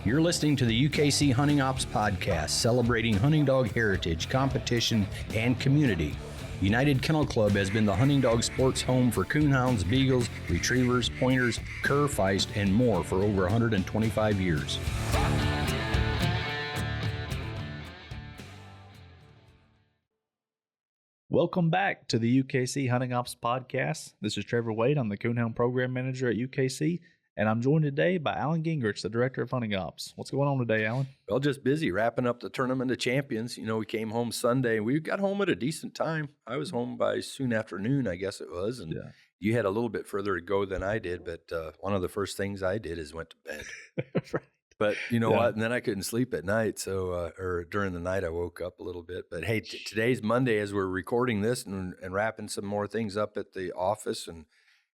You're listening to the UKC Hunting Ops Podcast, celebrating hunting dog heritage, competition, and community. United Kennel Club has been the hunting dog sports home for coonhounds, beagles, retrievers, pointers, cur, feist, and more for over 125 years. Welcome back to the UKC Hunting Ops Podcast. This is Trevor Wade. I'm the Coonhound Program Manager at UKC, and I'm joined today by Alan Gingrich, the Director of Hunting Ops. What's going on today, Alan? Well, just busy wrapping up the Tournament of Champions. You know, we came home Sunday. We got home at a decent time. I was home by soon afternoon, I guess it was, and you had a little bit further to go than I did, but one of the first things I did is went to bed. Right. But you know what? And then I couldn't sleep at night, so or during the night I woke up a little bit. But hey, today's Monday as we're recording this and wrapping some more things up at the office, and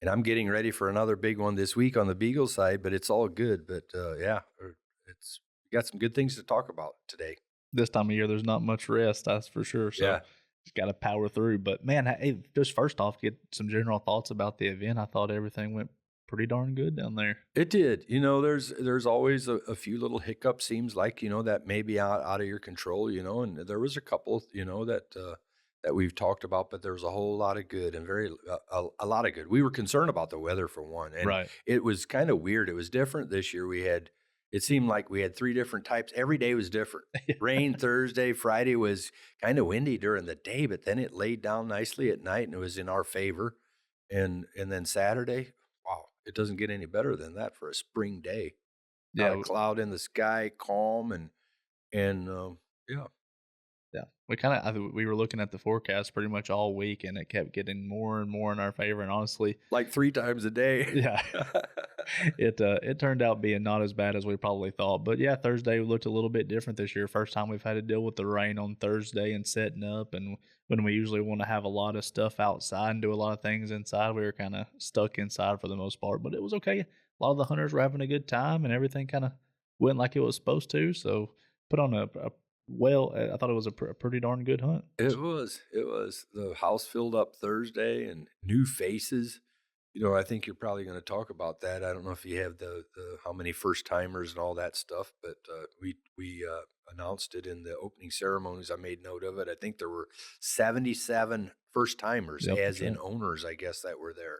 I'm getting ready for another big one this week on the Beagle side. But it's all good. But we got some good things to talk about today. This time of year, there's not much rest, that's for sure. So just got to power through. But man, hey, just first off, get some general thoughts about the event. I thought everything went pretty darn good down there. It did. You know, there's always a few little hiccups, seems like, you know, that may be out of your control, you know, and there was a couple, you know, that we've talked about, but there was a whole lot of good and a lot of good. We were concerned about the weather for one, and it was kind of weird. It was different this year. It seemed like we had three different types. Every day was different. Rain Thursday, Friday was kind of windy during the day, but then it laid down nicely at night and it was in our favor. And then Saturday, wow, it doesn't get any better than that for a spring day. Not a cloud in the sky, calm, and we were looking at the forecast pretty much all week, and it kept getting more and more in our favor. And honestly, like 3 times a day. It turned out being not as bad as we probably thought. But yeah, Thursday looked a little bit different this year. First time we've had to deal with the rain on Thursday and setting up, and when we usually want to have a lot of stuff outside and do a lot of things inside, we were kind of stuck inside for the most part. But it was okay. A lot of the hunters were having a good time, and everything kind of went like it was supposed to. So put on I thought it was a pretty darn good hunt. It was. The house filled up Thursday and new faces. You know, I think you're probably going to talk about that. I don't know if you have the how many first timers and all that stuff, but we announced it in the opening ceremonies. I made note of it. I think there were 77 first timers, in owners, I guess, that were there.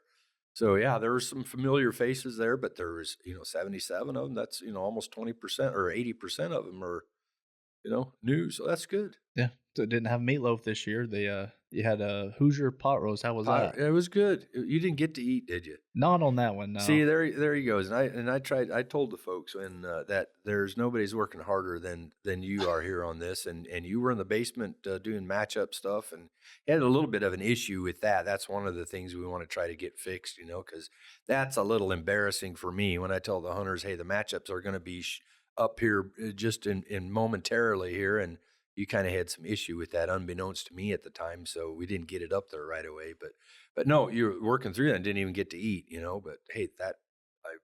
So yeah, there were some familiar faces there, but there was 77 of them. That's almost 20% or 80% of them are new. So that's good. Yeah. So it didn't have meatloaf this year. You had a Hoosier pot roast. How was that? It was good. You didn't get to eat, did you? Not on that one, no. See, there he goes. And I told the folks that there's nobody's working harder than you are here on this. And you were in the basement doing matchup stuff and had a little bit of an issue with that. That's one of the things we want to try to get fixed, because that's a little embarrassing for me when I tell the hunters, hey, the matchups are going to be up here just in momentarily here, and you kind of had some issue with that unbeknownst to me at the time, so we didn't get it up there right away. But no, you're working through that and didn't even get to eat, but hey, that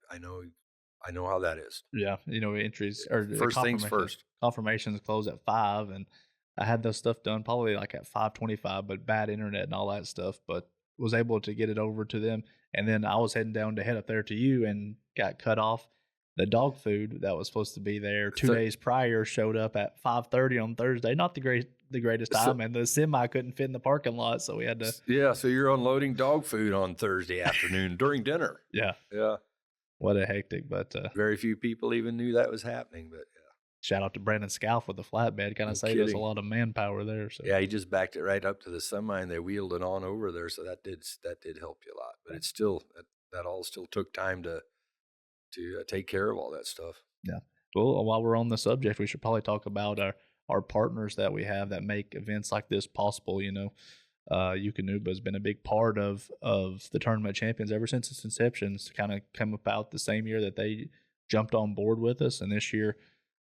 I know how that is. Yeah, entries or first things first. Confirmations close at 5, and I had those stuff done probably like at 5:25, but bad internet and all that stuff, but was able to get it over to them, and then I was heading down to head up there to you and got cut off. The dog food that was supposed to be there 2 days prior showed up at 5:30 on Thursday. Not the greatest time, and the semi couldn't fit in the parking lot, so we had to. Yeah, so you're unloading dog food on Thursday afternoon during dinner. Yeah. What a hectic, but very few people even knew that was happening. But shout out to Brandon Scalf with the flatbed, kind of saved us a lot of manpower there. So yeah, he just backed it right up to the semi, and they wheeled it on over there, so that did help you a lot. But it's still that all still took time to take care of all that stuff. Yeah. Well, while we're on the subject, we should probably talk about our partners that we have that make events like this possible. Eukanuba has been a big part of the Tournament of Champions ever since its inception. It's kind of come about the same year that they jumped on board with us. And this year,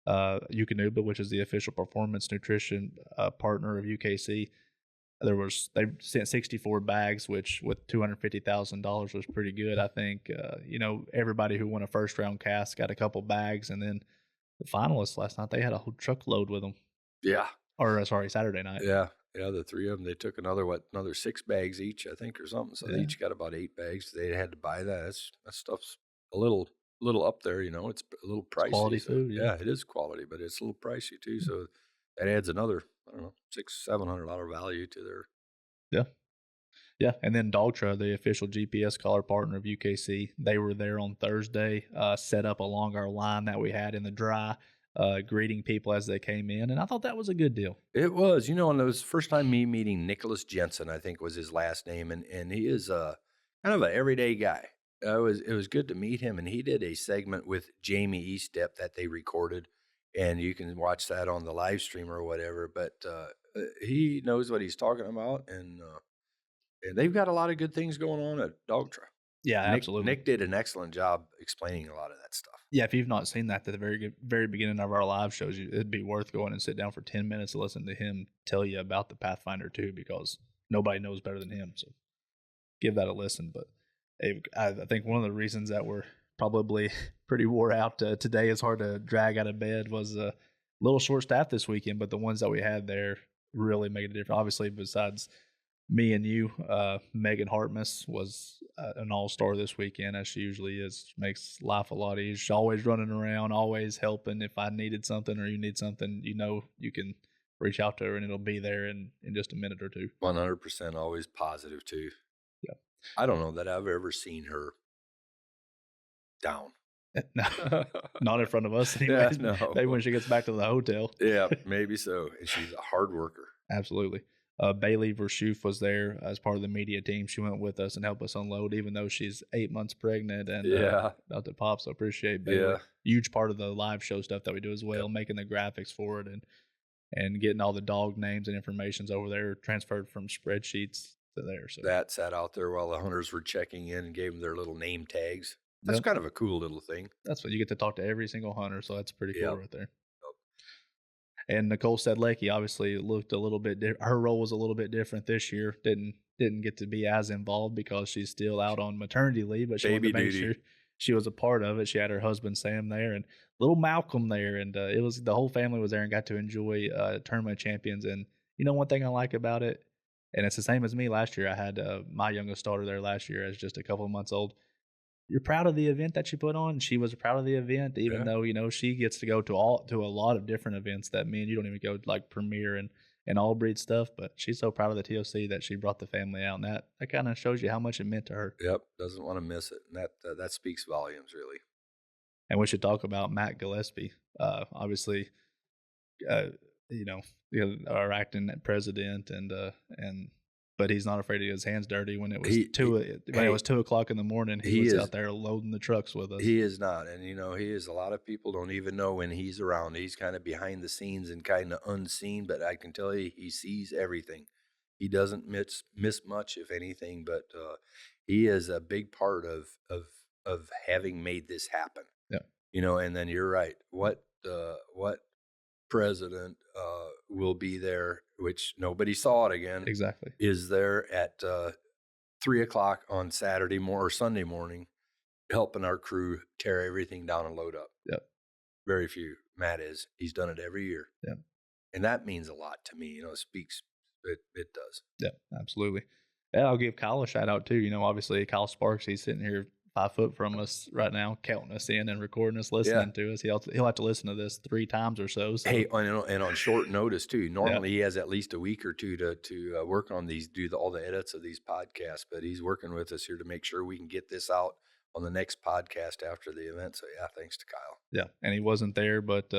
Eukanuba, which is the official performance nutrition partner of UKC, they sent 64 bags, which with $250,000 was pretty good. I think, everybody who won a first round cast got a couple bags, and then the finalists last night, they had a whole truckload with them. Yeah. Or Saturday night. Yeah. Yeah. The three of them, they took another 6 bags each, I think, or something. So they each got about 8 bags. They had to buy that. That stuff's a little little up there. It's a little pricey. Quality food. Yeah, it is quality, but it's a little pricey too. So that adds another, I don't know, $600-700 value to their. Yeah. Yeah, and then Dogtra, the official GPS collar partner of UKC, they were there on Thursday, set up along our line that we had in the dry, greeting people as they came in, and I thought that was a good deal. It was, and it was the first time me meeting Nicholas Jensen, I think was his last name, and he is kind of an everyday guy. It was good to meet him, and he did a segment with Jamie Eastep that they recorded, and you can watch that on the live stream or whatever. But he knows what he's talking about, and they've got a lot of good things going on at Dogtra. Yeah, Nick, absolutely. Nick did an excellent job explaining a lot of that stuff. Yeah, if you've not seen that at the very beginning of our live shows, it'd be worth going and sit down for 10 minutes to listen to him tell you about the Pathfinder 2, because nobody knows better than him. So give that a listen. But I think one of the reasons that we're probably pretty wore out today, is hard to drag out of bed, was a little short staff this weekend, but the ones that we had there really made a difference. Obviously, besides me and you, Megan Hartmus was an all-star this weekend, as she usually is. Makes life a lot easier. She's always running around, always helping. If I needed something or you need something, you can reach out to her and it'll be there in just a minute or two. 100%, always positive too. Yeah. I don't know that I've ever seen her down. No, not in front of us anyways. Yeah, no. Maybe when she gets back to the hotel. Yeah, maybe so. And she's a hard worker. Absolutely. Bailey Vershoof was there as part of the media team. She went with us and helped us unload, even though she's 8 months pregnant and about to pop. So appreciate Bailey. Yeah. Huge part of the live show stuff that we do as well, making the graphics for it and getting all the dog names and informations over there transferred from spreadsheets to there. So that sat out there while the hunters were checking in and gave them their little name tags. That's kind of a cool little thing. That's what you get to talk to every single hunter. So that's pretty cool right there. Yep. And Nicole Sedlecki obviously looked a little bit different. Her role was a little bit different this year. Didn't get to be as involved because she's still out on maternity leave, but she wanted to make sure she was a part of it. She had her husband Sam there and little Malcolm there, and it was the whole family was there and got to enjoy Tournament Champions. And one thing I like about it, and it's the same as me last year. I had my youngest daughter there last year as just a couple of months old. You're proud of the event that you put on. She was proud of the event, even though she gets to go to a lot of different events that me and you don't even go, like Premier and all breed stuff. But she's so proud of the TOC that she brought the family out, and that kind of shows you how much it meant to her. Yep, doesn't want to miss it, and that speaks volumes, really. And we should talk about Matt Gillespie. Obviously, our acting president, but he's not afraid to get his hands dirty. When it was 2:00 in the morning, he was out there loading the trucks with us. He is not, and he is. A lot of people don't even know when he's around. He's kind of behind the scenes and kind of unseen, but I can tell you, he sees everything. He doesn't miss much, if anything, but he is a big part of having made this happen. Yeah, and then you're right. What president will be there, which nobody saw it again. Exactly. Is there at 3:00 on Saturday or Sunday morning, helping our crew tear everything down and load up. Yep. Very few. Matt is. He's done it every year. Yep. And that means a lot to me. It does. Yeah, absolutely. Yeah, I'll give Kyle a shout out too. Obviously Kyle Sparks, he's sitting here 5 foot from us right now, counting us in and recording us, listening to us. He'll have to listen to this 3 times or so. Hey, and on short notice too. Normally he has at least a week or two to work on these, do all the edits of these podcasts. But he's working with us here to make sure we can get this out on the next podcast after the event. So thanks to Kyle. Yeah, and he wasn't there, but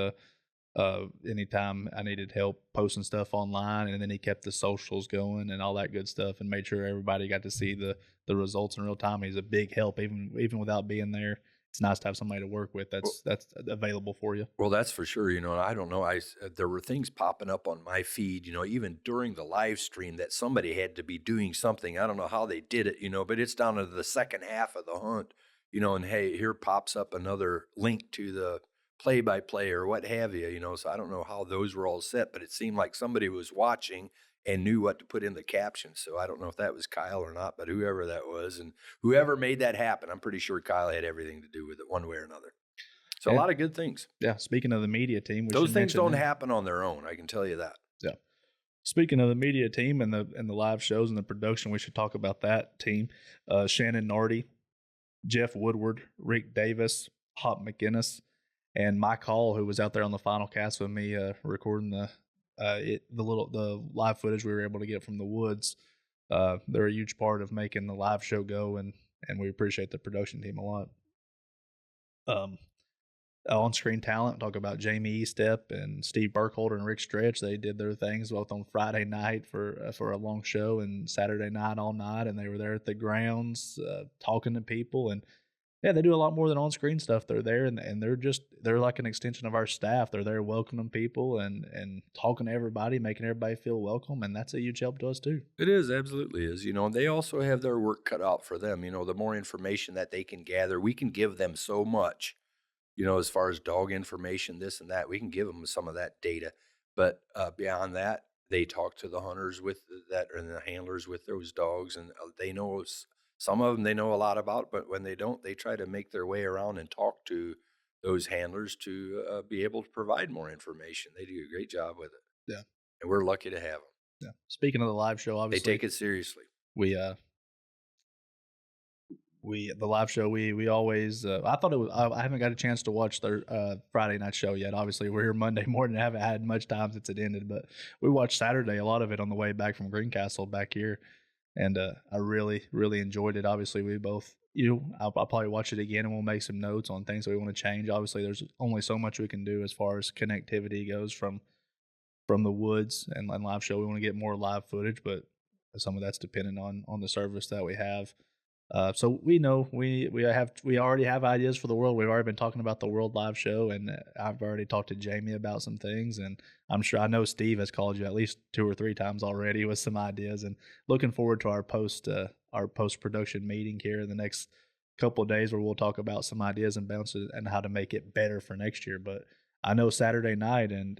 anytime I needed help posting stuff online, and then he kept the socials going and all that good stuff, and made sure everybody got to see the results in real time. He's a big help, even without being there. It's nice to have somebody to work with that's available for you. Well, that's for sure. I don't know. There were things popping up on my feed, even during the live stream, that somebody had to be doing something. I don't know how they did it, but it's down to the second half of the hunt, and hey, here pops up another link to the play-by-play or what have you, so I don't know how those were all set, but it seemed like somebody was watching and knew what to put in the caption. So I don't know if that was Kyle or not, but whoever that was and whoever made that happen, I'm pretty sure Kyle had everything to do with it one way or another. So a lot of good things. Yeah. Speaking of the media team, those things don't happen on their own. I can tell you that. Yeah. Speaking of the media team and the live shows and the production, we should talk about that team. Shannon Nardi, Jeff Woodward, Rick Davis, Hop McGinnis, and Mike Hall, who was out there on the final cast with me, recording the live footage we were able to get from the woods. They're a huge part of making the live show go, and we appreciate the production team a lot. On-screen talent, talk about Jamie Estep and Steve Burkholder and Rick Stretch. They did their things both on Friday night for a long show and Saturday night all night, and they were there at the grounds talking to people. And yeah, they do a lot more than on-screen stuff. They're there, and they're like an extension of our staff. They're there welcoming people and talking to everybody, making everybody feel welcome, and that's a huge help to us too. It is, absolutely is. They also have their work cut out for them. The more information that they can gather, we can give them so much. As far as dog information, this and that, we can give them some of that data. But beyond that, they talk to the hunters with that and the handlers with those dogs, and they know some of them they know a lot about. But when they don't, they try to make their way around and talk to those handlers to be able to provide more information. They do a great job with it. Yeah, and we're lucky to have them. Yeah. Speaking of the live show, obviously they take it seriously. The live show, we always, I thought it was, I haven't got a chance to watch the Friday night show yet. Obviously, we're here Monday morning. I haven't had much time since it ended, but we watched Saturday, a lot of it on the way back from Greencastle back here. And I really, really enjoyed it. Obviously, we both, I'll probably watch it again and we'll make some notes on things that we want to change. Obviously, there's only so much we can do as far as connectivity goes from the woods and live show. We want to get more live footage, but some of that's dependent on the service that we have. So we know we already have ideas for the world. We've already been talking about the world live show, and I've already talked to Jamie about some things, and I know Steve has called you at least 2 or 3 times already with some ideas, and looking forward to our post production meeting here in the next couple of days where we'll talk about some ideas and bounces and how to make it better for next year. But I know Saturday night, and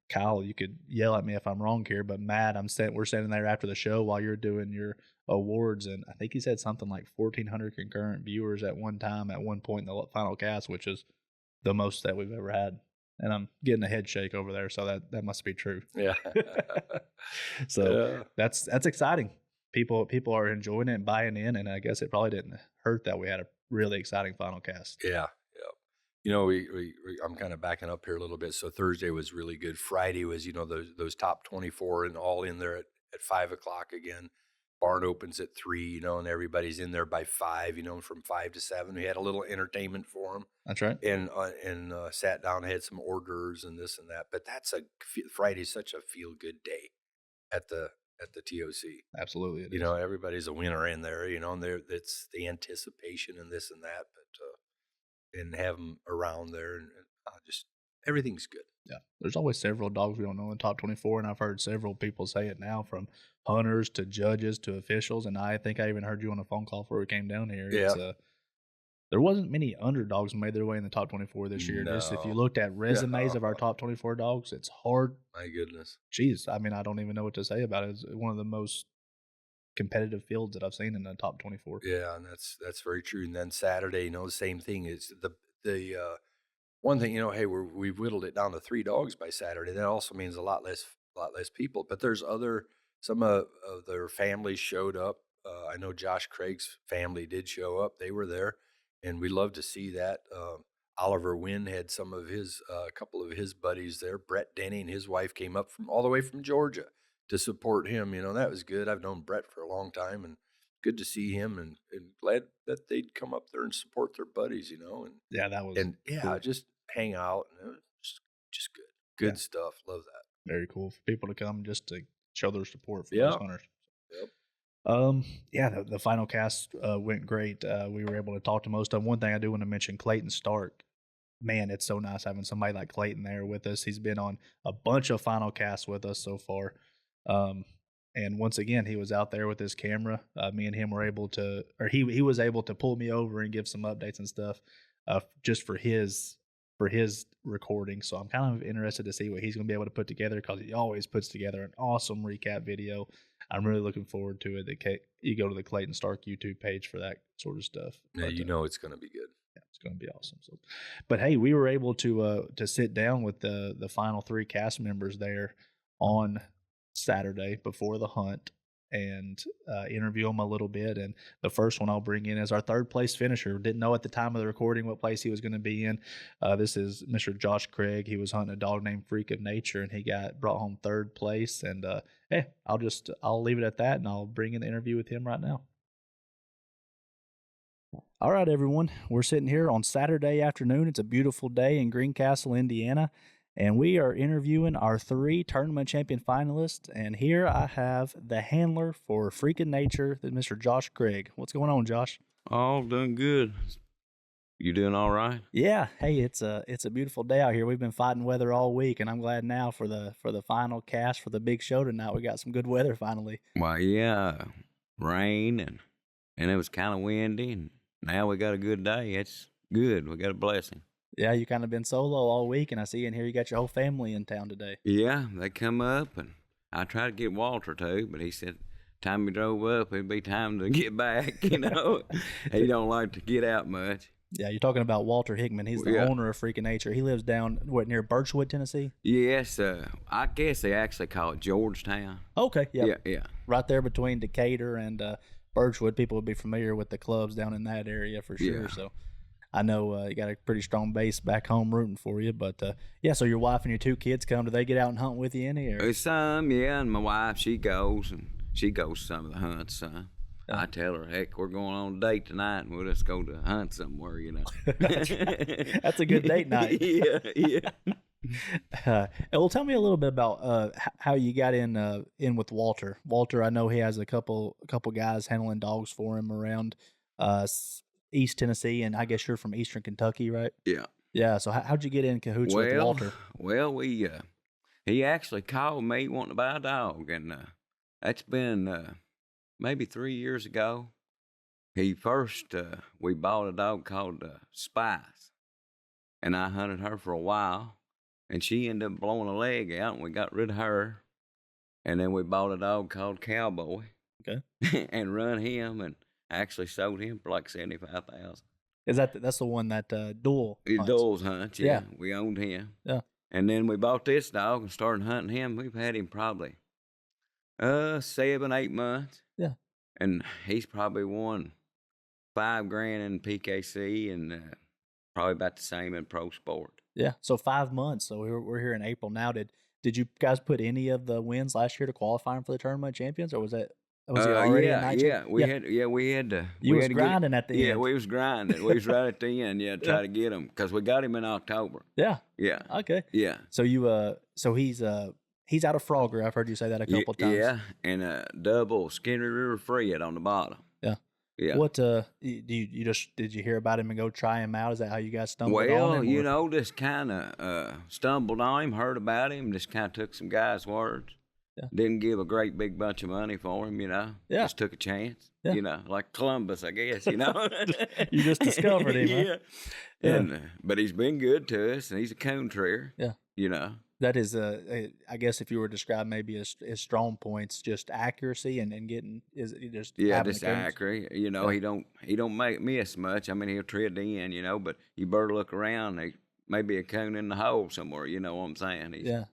Kyle, you could yell at me if I'm wrong here, but Matt, we're standing there after the show while you're doing your awards, and I think he said something like 1,400 concurrent viewers at one time at one point in the final cast, which is the most that we've ever had. And I'm getting a head shake over there, so that must be true. Yeah. So that's exciting. People are enjoying it and buying in, and I guess it probably didn't hurt that we had a really exciting final cast. Yeah. I'm kind of backing up here a little bit. So Thursday was really good. Friday was, those top 24 and all in there at 5 o'clock again. Barn opens at 3, and everybody's in there by 5, from 5 to 7. We had a little entertainment for them. That's right. And sat down, had some hors d'oeuvres and this and that. But Friday's such a feel good day at the TOC. Absolutely. It is. Everybody's a winner in there, and it's the anticipation and this and that. But and have them around there, and just everything's good. Yeah, there's always several dogs we don't know in the top 24, and I've heard several people say it now, from hunters to judges to officials, and I think I even heard you on a phone call before we came down here. Yeah. There wasn't many underdogs made their way in the top 24 this year. No. Just if you looked at resumes of our top 24 dogs, it's hard. My goodness. Jeez, I mean, I don't even know what to say about it. It's one of the most competitive fields that I've seen in the top 24. Yeah, and that's very true. And then Saturday, the same thing. Is the one thing, hey, we've whittled it down to 3 dogs by Saturday. That also means a lot less people. But there's some of their families showed up. I know Josh Craig's family did show up. They were there, and we love to see that. Oliver Wynn had some of his a couple of his buddies there. Brett Denny and his wife came up all the way from Georgia to support him. That was good. I've known Brett for a long time, and good to see him, and glad that they'd come up there and support their buddies, and yeah, that was cool. Just hang out, and it was just good stuff. Love that. Very cool for people to come just to show their support for Yeah. those hunters. Yep. The final cast went great. We were able to talk to most of them. One thing I do want to mention, Clayton Stark. Man, it's so nice having somebody like Clayton there with us. He's been on a bunch of final casts with us so far. And once again, he was out there with his camera. Me and him were able to, or he was able to pull me over and give some updates and stuff, just for his recording. So I'm kind of interested to see what he's going to be able to put together, because he always puts together an awesome recap video. I'm really looking forward to it. You go to the Clayton Stark YouTube page for that sort of stuff. Yeah, it's going to be good. Yeah, it's going to be awesome. So, but hey, we were able to sit down with the final 3 cast members there on Saturday before the hunt, interview him a little bit. And the first one I'll bring in is our third place finisher. Didn't know at the time of the recording what place he was going to be in. This is Mr. Josh Craig. He was hunting a dog named Freak of Nature, and he brought home third place. And I'll leave it at that, and I'll bring in the interview with him right now. All right, everyone. We're sitting here on Saturday afternoon. It's a beautiful day in Greencastle, Indiana. And we are interviewing our 3 tournament champion finalists. And here I have the handler for Freak of Nature, Mr. Josh Craig. What's going on, Josh? Oh, doing good. You doing all right? Yeah. Hey, it's a beautiful day out here. We've been fighting weather all week, and I'm glad now for the final cast for the big show tonight. We got some good weather finally. Well, yeah, rain and it was kind of windy, and now we got a good day. It's good. We got a blessing. Yeah, you kind of been solo all week, and I see in here you got your whole family in town today. Yeah, they come up, and I tried to get Walter too, but he said time he drove up, it'd be time to get back, you know. He don't like to get out much. Yeah, you're talking about Walter Hickman. He's the owner of Freak of Nature. He lives down, near Birchwood, Tennessee? Yes, I guess they actually call it Georgetown. Okay, yeah. Yeah. Right there between Decatur and Birchwood. People would be familiar with the clubs down in that area for sure, Yeah. So I know you got a pretty strong base back home rooting for you. But, so your wife and your 2 kids come. Do they get out and hunt with you any? Or? Some, yeah, and my wife, she goes some of the hunts. I tell her, heck, we're going on a date tonight, and we'll just go to hunt somewhere, you know. That's a good date night. Yeah. Well, tell me a little bit about how you got in with Walter. Walter, I know he has a couple guys handling dogs for him around East Tennessee, and I guess you're from Eastern Kentucky, right? Yeah. Yeah. So how'd you get in cahoots with Walter? Well, he actually called me wanting to buy a dog, and that's been maybe 3 years ago. We bought a dog called Spice, and I hunted her for a while, and she ended up blowing a leg out, and we got rid of her. And then we bought a dog called Cowboy, okay, and run him, and actually sold him for like $75,000. That's the one that Duel hunts? Duel's hunts, yeah. Yeah. We owned him. Yeah. And then we bought this dog and started hunting him. We've had him probably 7-8 months. Yeah. And he's probably won $5,000 in PKC and probably about the same in pro sport. Yeah. So 5 months. So we're here in April now. Did you guys put any of the wins last year to qualify him for the tournament champions, or was he already in 19? We had to. You was grinding at the end. Yeah, we was grinding. We was right at the end. Yeah, try to get him because we got him in October. Yeah. Yeah. Okay. Yeah. So he's out of Frogger. I've heard you say that a couple times. Yeah, and double Skinner River Fred on the bottom. Yeah. Yeah. What did you hear about him and go try him out? Is that how you guys stumbled on him? Well, you know, just kind of stumbled on him, heard about him, just kind of took some guys' words. Yeah. Didn't give a great big bunch of money for him, you know. Yeah. Just took a chance. Yeah. You know, like Columbus, I guess, you know. You just discovered him, huh? Yeah. And, but he's been good to us, and he's a coon treer. Yeah. You know. That is, I guess, if you were to describe maybe his strong points, just accuracy and getting just accurate. You know, he don't miss much. I mean, he'll tread in, you know, but you better look around. He may be a coon in the hole somewhere. You know what I'm saying?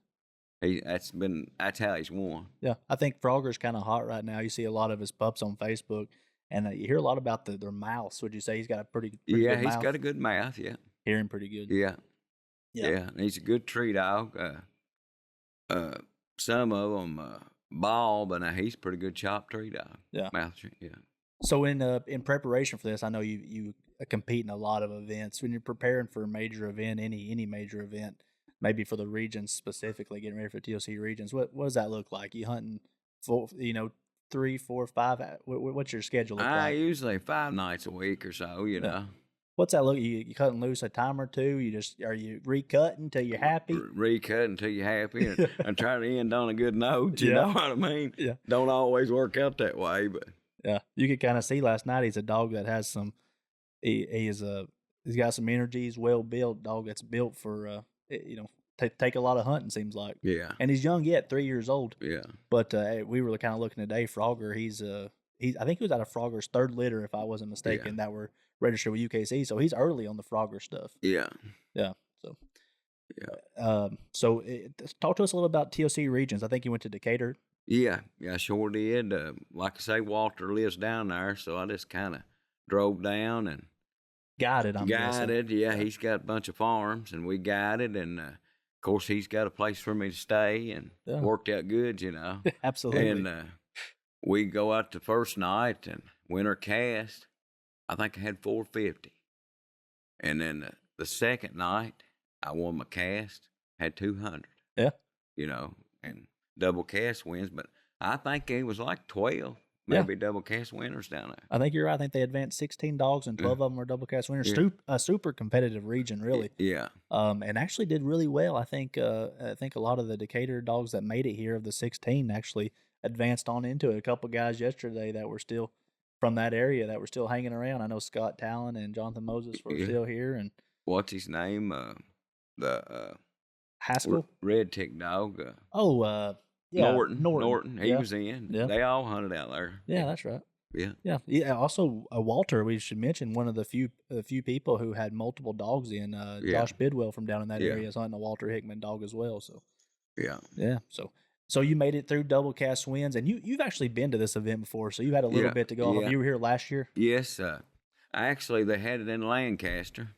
That's how he's won. Yeah, I think Frogger's kind of hot right now. You see a lot of his pups on Facebook, and you hear a lot about their mouths. Would you say he's got a pretty good mouth? He's got a good mouth. Yeah, hearing pretty good. Yeah. Yeah, and he's a good tree dog. Some of them ball, but he's a pretty good chopped tree dog. Yeah, mouth tree. Yeah. So in preparation for this, I know you compete in a lot of events. When you're preparing for a major event, any major event, maybe for the regions specifically, getting ready for TOC regions, what does that look like? You hunting 3, 4, 5? What's your schedule look like? Usually 5 nights a week or so. You know. What's that look? You cutting loose a time or two? Are you recutting till you're happy? Recut until you're happy, and try to end on a good note. You know what I mean? Yeah. Don't always work out that way, but yeah, you could kind of see last night. He's a dog that has some. He's got some energy. He's well built. Dog that's built for take a lot of hunting. Seems like. Yeah. And he's young yet, 3 years old. Yeah. But we were kind of looking today. Frogger. I think he was out of Frogger's 3rd litter, if I wasn't mistaken. That were registered with UKC, so he's early on the Frogger stuff. Yeah. So, yeah. So talk to us a little about TOC regions. I think you went to Decatur. Yeah, I sure did. Like I say, Walter lives down there, so I just kind of drove down and Guided, I'm guessing. guided. Yeah, he's got a bunch of farms, and we guided, and of course he's got a place for me to stay, and worked out good, you know. Absolutely. And we go out the first night and winter cast. I think I had 450, and then the second night I won my cast, had 200. Yeah, you know, and double cast wins, but I think it was like 12, maybe double cast winners down there. I think you're right. I think they advanced 16 dogs, and 12 of them were double cast winners. A super competitive region, really. Yeah. And actually did really well. I think a lot of the Decatur dogs that made it here of the 16 actually advanced on into it. A couple guys yesterday that were still from that area that were still hanging around. I know Scott Talon and Jonathan Moses were still here. And what's his name? The Haskell, red tick dog. Norton. He was in. Yeah. They all hunted out there. Yeah, that's right. Yeah. Also, Walter, we should mention, one of the few people who had multiple dogs in. Josh Bidwell from down in that area is hunting a Walter Hickman dog as well. So yeah. So you made it through double cast wins, and you've actually been to this event before, so you had a little bit to go off. You were here last year. Yes. Actually, they had it in Lancaster,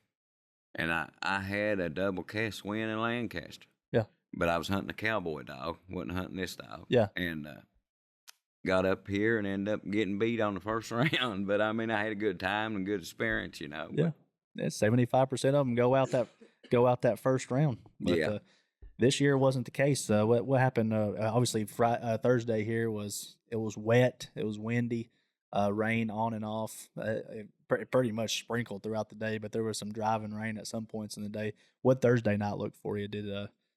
and I had a double cast win in Lancaster. Yeah. But I was hunting a cowboy dog, wasn't hunting this dog. Yeah. And got up here and ended up getting beat on the first round. But I mean, I had a good time and good experience, you know. Yeah. 75% of them go out that first round. But this year wasn't the case. What happened? Obviously, Thursday here was wet. It was windy, rain on and off. Pretty much sprinkled throughout the day, but there was some driving rain at some points in the day. What Thursday night looked for you?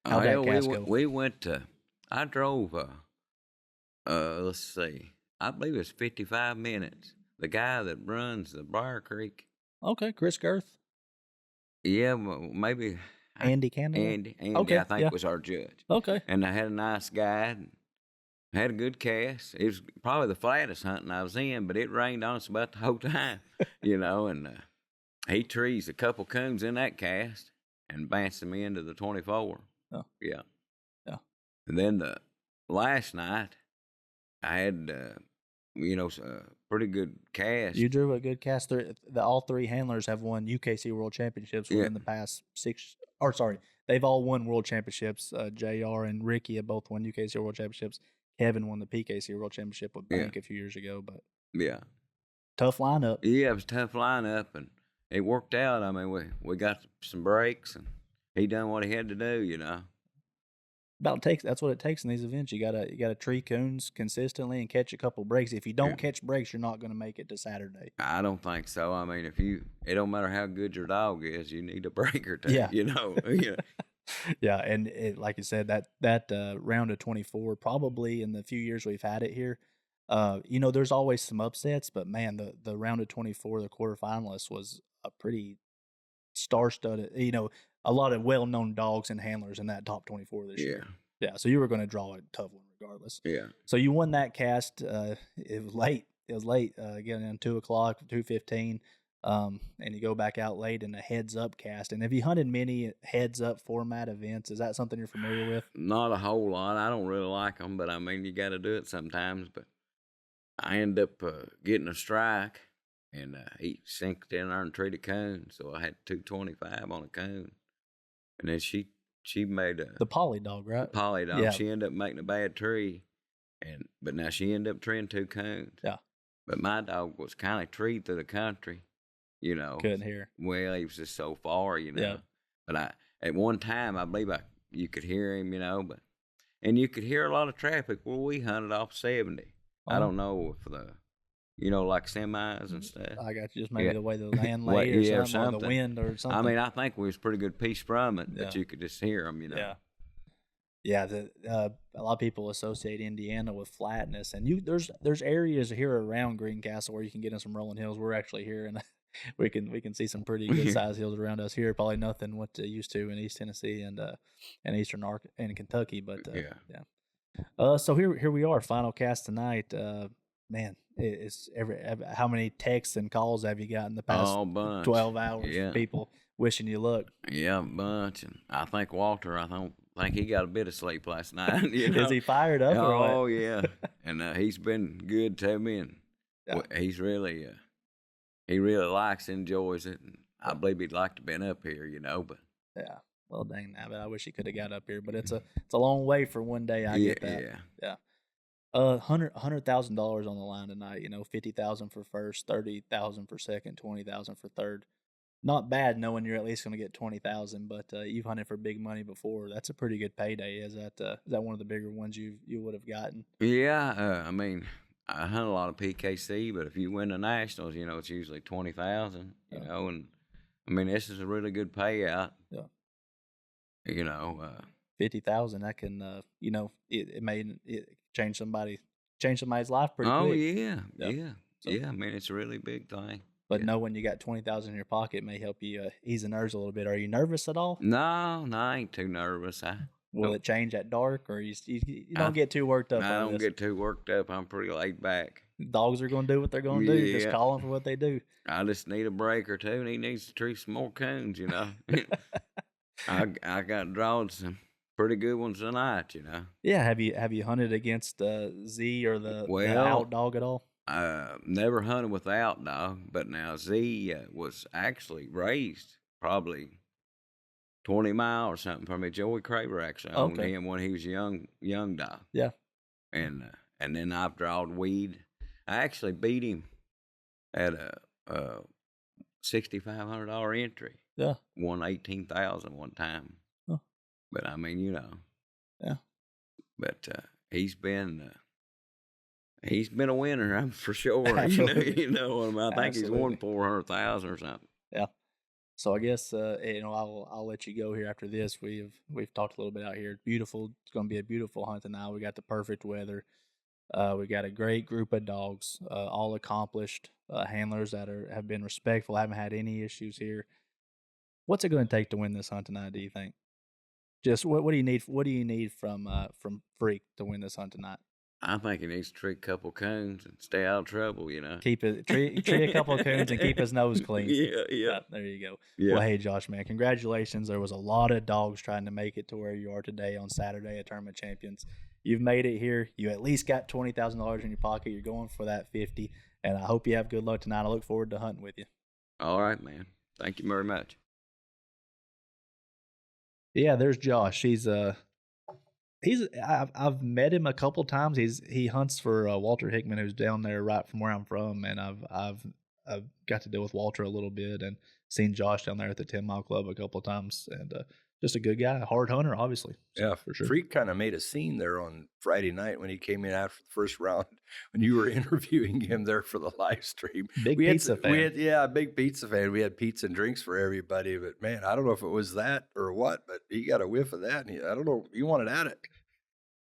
How'd that cast go? We went to. I drove. Let's see. I believe it was 55 minutes. The guy that runs the Briar Creek. Okay, Chris Girth. Yeah, maybe. Andy Kennel? Andy, I think was our judge. Okay. And I had a nice guide. Had a good cast. It was probably the flattest hunting I was in, but it rained on us about the whole time, you know. And he trees a couple coons in that cast and advanced them into the 24. Oh. Yeah. And then the last night, I had, pretty good cast. You drew a good cast. All three handlers have won UKC World Championships within the past 6. Or sorry, they've all won World Championships. JR and Ricky have both won UKC World Championships. Kevin won the PKC World Championship with Bank a few years ago. But tough lineup. Yeah, it was a tough lineup, and it worked out. I mean, we got some breaks, and he done what he had to do, you know. That's what it takes in these events. You gotta tree coons consistently and catch a couple breaks. If you don't catch breaks, you're not going to make it to Saturday. I don't think so. I mean, it don't matter how good your dog is, you need a break or two. You know. Yeah, and like you said, that round of 24, probably in the few years we've had it here, there's always some upsets, but man, the round of 24, the quarterfinalists was a pretty star-studded. A lot of well-known dogs and handlers in that top 24 this year. Yeah, so you were going to draw a tough one regardless. Yeah. So you won that cast. It was late. Getting in 2:00, 2:15, and you go back out late in a heads-up cast. And have you hunted many heads-up format events? Is that something you're familiar with? Not a whole lot. I don't really like them, but I mean, you got to do it sometimes. But I end up getting a strike, and he sinked in there and treated a coon, so I had 225 on a coon. And then she made the poly dog, right? Poly dog. Yeah. She ended up making a bad tree, but now she ended up treeing 2 coons. Yeah. But my dog was kind of treed through the country, you know. Couldn't hear. Well, he was just so far, you know. Yeah. But at one time, I believe you could hear him, you know. And you could hear a lot of traffic where we hunted off 70. I don't know if like semis and stuff. I got you. Just maybe the way the land lay or something, or the wind or something. I mean, I think we was pretty good piece from it, but you could just hear them, you know. Yeah. Yeah, a lot of people associate Indiana with flatness, and there's areas here around Greencastle where you can get in some rolling hills. We're actually here, and we can see some pretty good sized hills around us here. Probably nothing what they used to in East Tennessee and Eastern and Kentucky, but so here we are, final cast tonight. Man, it's how many texts and calls have you got in the past 12 hours? Yeah. People wishing you luck. Yeah, a bunch. And I think Walter, think he got a bit of sleep last night. You know? Is he fired up? Or what? Oh yeah, and he's been good to me, and he's really he really enjoys it, and I believe he'd like to been up here, you know. But yeah, well, dang that! But I wish he could have got up here. But it's a long way for one day. I get that. Yeah. $100,000 on the line tonight. You know, 50,000 for first, 30,000 for second, 20,000 for third. Not bad, knowing you're at least going to get 20,000. But you've hunted for big money before. That's a pretty good payday. Is that one of the bigger ones you would have gotten? Yeah, I mean, I hunt a lot of PKC, but if you win the nationals, you know, it's usually 20,000. You know, and I mean, this is a really good payout. Yeah. You know, 50,000. That can, you know, it change somebody's life pretty quick. Oh yeah. So, I mean, it's a really big thing. But knowing you got 20,000 in your pocket may help you ease the nerves a little bit. Are you nervous at all? No, I ain't too nervous. Will it change at dark, or you don't get too worked up? I don't get too worked up. I'm pretty laid back. Dogs are going to do what they're going to do. Just call them for what they do. I just need a break or two, and he needs to tree some more coons, you know. I got drawn some pretty good ones tonight, you know. Yeah, have you hunted against Z or the out dog at all? Never hunted with the out dog, but now Z was actually raised probably 20 miles or something from me. Joey Craver actually owned him when he was young dog. Yeah, and then I've drawed Weed. I actually beat him at a $6,500 entry. Yeah, won 18,000 one time. Huh. But I mean, you know. Yeah. But he's been a winner, I'm for sure. You know, I think he's won 400,000 or something. Yeah. So I guess you know, I'll let you go here after this. We've talked a little bit out here. Beautiful. It's going to be a beautiful hunt tonight. We got the perfect weather. We got a great group of dogs, all accomplished handlers that have been respectful. Haven't had any issues here. What's it going to take to win this hunt tonight? Do you think? Just what do you need? What do you need from Freak to win this hunt tonight? I think he needs to tree a couple coons and stay out of trouble. You know, keep it tree a couple of coons and keep his nose clean. Yeah. There you go. Yeah. Well, hey, Josh, man, congratulations. There was a lot of dogs trying to make it to where you are today on Saturday at Tournament Champions. You've made it here. You at least got $20,000 in your pocket. You're going for that 50, and I hope you have good luck tonight. I look forward to hunting with you. All right, man. Thank you very much. Yeah, there's Josh. I've met him a couple times. He hunts for Walter Hickman, who's down there right from where I'm from, and I've got to deal with Walter a little bit and seen Josh down there at the 10 Mile Club a couple of times, and just a good guy, a hard hunter, obviously. So, yeah, for sure. Freak kind of made a scene there on Friday night when he came in after the first round when you were interviewing him there for the live stream. Big pizza fan. Big pizza fan. We had pizza and drinks for everybody, but man, I don't know if it was that or what, but he got a whiff of that, and I don't know, he wanted at it.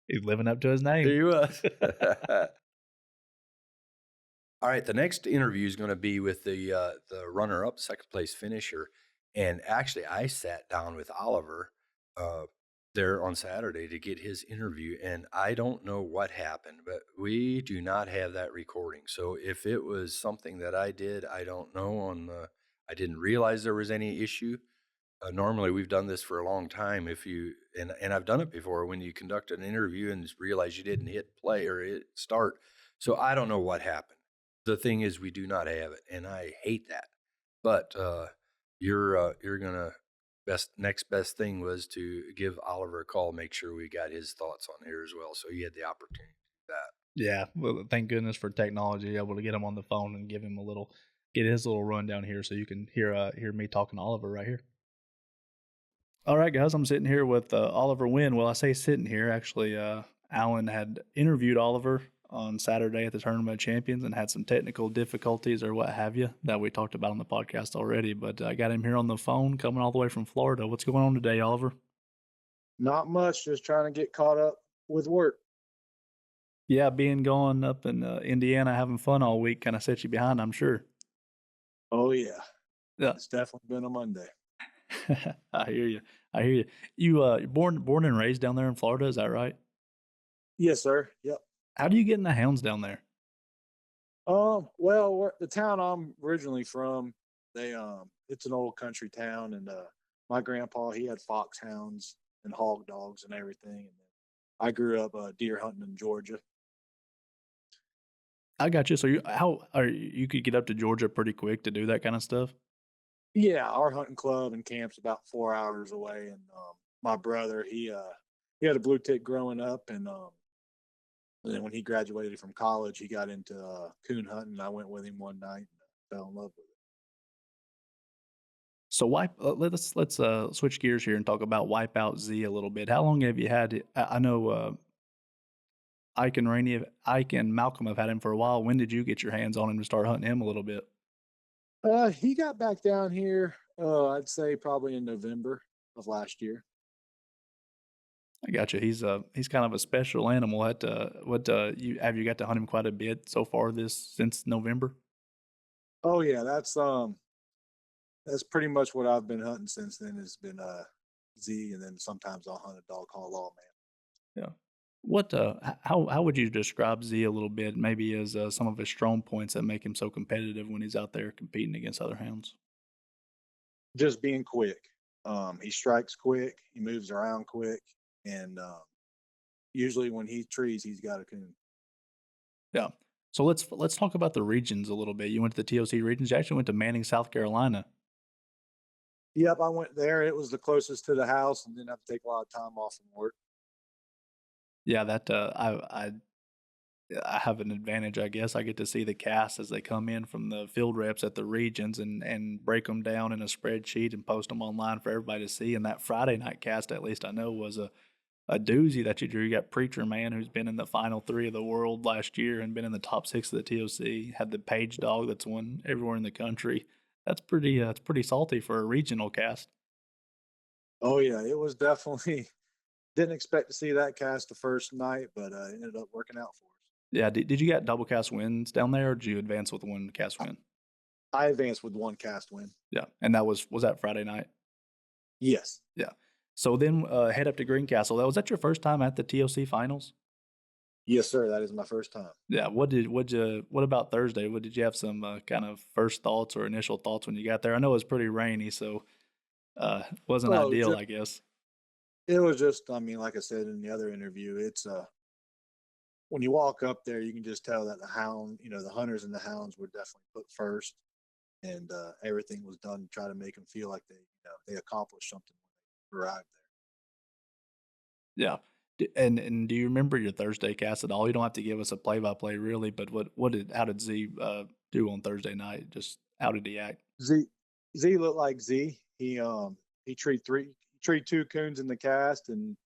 He's living up to his name. He was. All right, the next interview is going to be with the runner-up, second place finisher. And actually, I sat down with Oliver there on Saturday to get his interview, and I don't know what happened, but we do not have that recording. So if it was something that I did, I don't know. I didn't realize there was any issue. Normally, we've done this for a long time. And I've done it before when you conduct an interview and realize you didn't hit play or hit start. So I don't know what happened. The thing is, we do not have it, and I hate that. But you're gonna next best thing was to give Oliver a call, make sure we got his thoughts on here as well. So he had the opportunity to do that. Yeah, well, thank goodness for technology, able to get him on the phone and give him get his little rundown here, so you can hear me talking to Oliver right here. All right, guys, I'm sitting here with Oliver Wynn. Well, I say sitting here. Actually, Alan had interviewed Oliver on Saturday at the Tournament of Champions and had some technical difficulties or what have you that we talked about on the podcast already. But I got him here on the phone coming all the way from Florida. What's going on today, Oliver? Not much, just trying to get caught up with work. Yeah, being gone up in Indiana, having fun all week kind of set you behind, I'm sure. Oh, yeah. Yeah. It's definitely been a Monday. I hear you. You're born and raised down there in Florida, is that right? Yes, sir. Yep. How do you get in the hounds down there? Well, the town I'm originally from, it's an old country town, and my grandpa, he had foxhounds, and hog dogs and everything. And I grew up deer hunting in Georgia. I got you. So you could get up to Georgia pretty quick to do that kind of stuff? Yeah, our hunting club and camp's about 4 hours away. And my brother, he had a blue tick growing up, and then when he graduated from college, he got into coon hunting. I went with him one night and fell in love with it. So let's switch gears here and talk about Wipeout Z a little bit. How long have you had it? I know Ike and Malcolm have had him for a while. When did you get your hands on him to start hunting him a little bit? He got back down here, I'd say probably in November of last year. I got you. He's kind of a special animal. You got to hunt him quite a bit so far since November? Oh yeah, that's pretty much what I've been hunting since then. Has been Z, and then sometimes I'll hunt a dog called Lawman. Yeah. How would you describe Z a little bit, maybe as some of his strong points that make him so competitive when he's out there competing against other hounds? Just being quick. He strikes quick. He moves around quick, and usually when he trees, he's got a coon. Yeah. So let's talk about the regions a little bit. You went to the TOC regions. You actually went to Manning, South Carolina. Yep, I went there. It was the closest to the house, and didn't have to take a lot of time off from work. Yeah, that I have an advantage, I guess. I get to see the casts as they come in from the field reps at the regions and break them down in a spreadsheet and post them online for everybody to see. And that Friday night cast, at least I know, was a doozy that you drew. You got Preacher Man, who's been in the final 3 of the world last year and been in the top 6 of the TOC. Had the Page Dog that's won everywhere in the country. That's pretty salty for a regional cast. Oh yeah, it was definitely. Didn't expect to see that cast the first night, but it ended up working out for us. Yeah, did you get double cast wins down there, or did you advance with one cast win? I advanced with one cast win. Yeah, and that was that Friday night? Yes. Yeah. So then head up to Greencastle. Was that your first time at the TOC finals? Yes, sir. That is my first time. Yeah. What about Thursday? Did you have some kind of first thoughts or initial thoughts when you got there? I know it was pretty rainy, so wasn't ideal, I guess. It was just, I mean, like I said in the other interview, it's when you walk up there, you can just tell that the hunters and the hounds were definitely put first, and everything was done to try to make them feel like they accomplished something when they arrived there. Yeah. And do you remember your Thursday cast at all? You don't have to give us a play-by-play, really, but how did Z do on Thursday night? Just how did he act? Z looked like Z. He treed 2 coons in the cast, and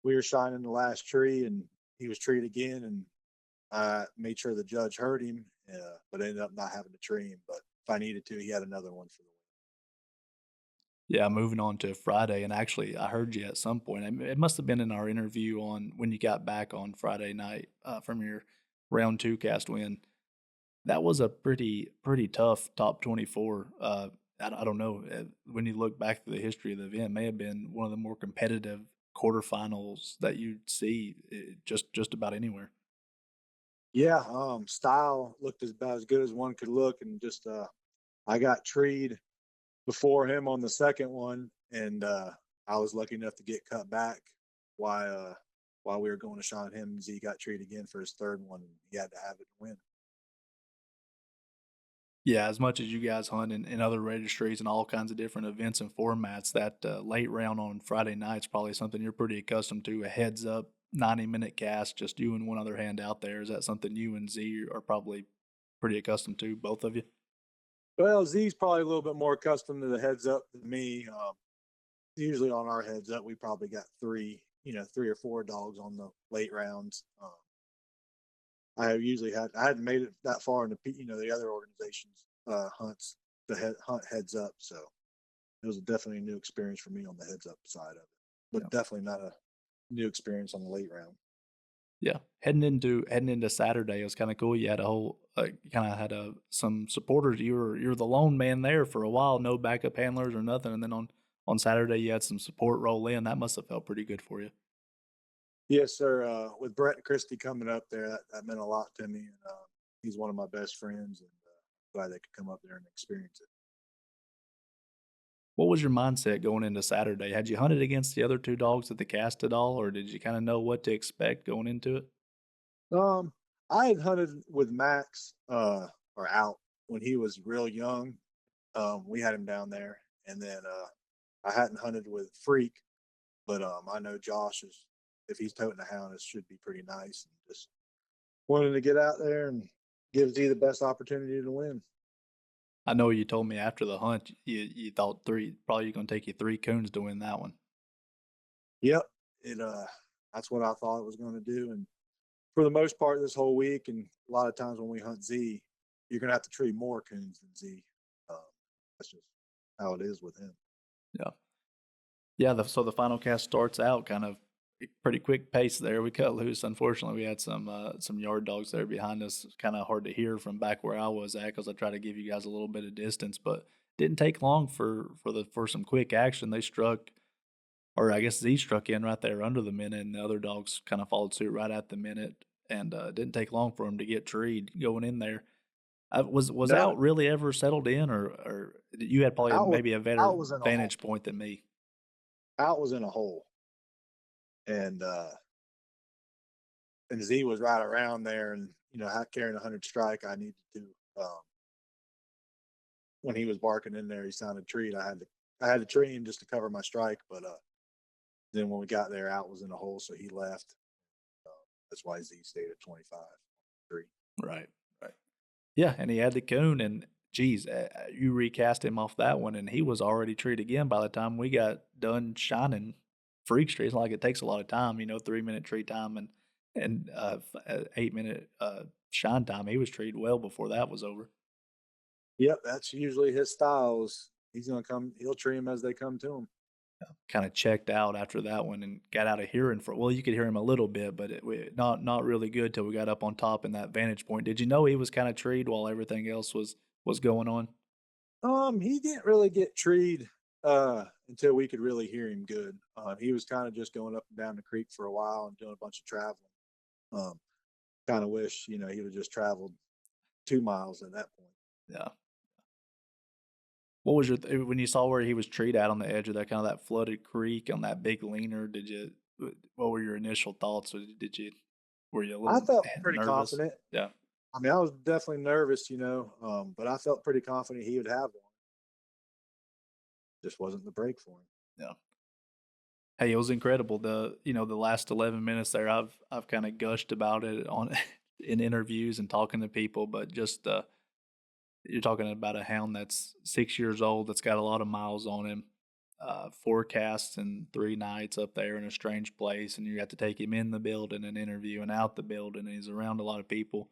we were shining the last tree, and he was treed again, and I made sure the judge heard him, but ended up not having to tree him. But if I needed to, he had another one for the win. Yeah, moving on to Friday, and actually, I heard you at some point. It must have been in our interview on when you got back on Friday night from your round 2 cast win. That was a pretty tough top 24. I don't know. When you look back to the history of the event, it may have been one of the more competitive quarterfinals that you'd see just about anywhere. Yeah, style looked about as good as one could look, and just I got treed before him on the second one, and I was lucky enough to get cut back while we were going to shine him. Z got treed again for his third one, and he had to have it to win. Yeah, as much as you guys hunt in other registries and all kinds of different events and formats, that late round on Friday night's probably something you're pretty accustomed to. A heads up 90-minute cast, just you and one other hand out there. Is that something you and Z are probably pretty accustomed to, both of you? Well, Z's probably a little bit more accustomed to the heads up than me. Usually on our heads up, we probably got 3 or 4 dogs on the late rounds. I hadn't made it that far into the other organizations hunts to hunt heads up, so it was definitely a new experience for me on the heads up side of it, but definitely not a new experience on the late round. Yeah, heading into Saturday, it was kind of cool. You had some supporters. You were the lone man there for a while, no backup handlers or nothing, and then on Saturday you had some support roll in. That must have felt pretty good for you. Yes, sir. With Brett and Christy coming up there, that meant a lot to me, and he's one of my best friends, and glad they could come up there and experience it. What was your mindset going into Saturday? Had you hunted against the other 2 dogs at the cast at all, or did you kinda know what to expect going into it? Um, I had hunted with Max, or out when he was real young. We had him down there, and then I hadn't hunted with Freak, but I know Josh is if he's toting a hound, it should be pretty nice. And just wanted to get out there and give Z the best opportunity to win. I know you told me after the hunt, you thought 3 probably gonna take you 3 coons to win that one. Yep, it that's what I thought it was going to do, and for the most part this whole week, and a lot of times when we hunt Z, you're gonna have to tree more coons than Z. Um, that's just how it is with him. Yeah. Yeah, so the final cast starts out kind of pretty quick pace there. We cut loose. Unfortunately, we had some yard dogs there behind us. It's kind of hard to hear from back where I was at because I try to give you guys a little bit of distance, but didn't take long for some quick action. They struck, or I guess Z struck in right there under the minute, and the other dogs kind of followed suit right at the minute. And didn't take long for them to get treed going in there. Was No, out really ever settled in, or you had probably out was maybe a better out was in a hole. vantage point than me? Out was in a hole, and Z was right around there, and carrying 100 strike, I needed to. Um, when he was barking in there, he sounded treed. I had to tree him just to cover my strike, but then when we got there, out was in a hole, so he left. That's why Z stayed at 25, 3. Right, right. Yeah, and he had the coon, and geez, you recast him off that one, and he was already treed again by the time we got done shining Freak Street. It's not like it takes a lot of time, 3-minute tree time and 8-minute shine time. He was treed well before that was over. Yep, that's usually his styles. He's gonna come. He'll tree him as they come to him. Kind of checked out after that one and got out of hearing for. Well, you could hear him a little bit, but not really good till we got up on top in that vantage point. Did you know he was kind of treed while everything else was going on? He didn't really get treed until we could really hear him good. He was kind of just going up and down the creek for a while and doing a bunch of traveling. Um, kind of wish he would have just traveled 2 miles at that point. Yeah. What was when you saw where he was treed at on the edge of that kind of that flooded creek on that big leaner? What were your initial thoughts? Were you a I little felt pretty nervous? confident. Yeah. I mean, I was definitely nervous, but I felt pretty confident he would have one. Just wasn't the break for him. Yeah. Hey, it was incredible. The last 11 minutes there, I've kind of gushed about it on in interviews and talking to people, but just you're talking about a hound that's 6 years old, that's got a lot of miles on him, 4 casts and 3 nights up there in a strange place, and you have to take him in the building and interview and out the building, and he's around a lot of people.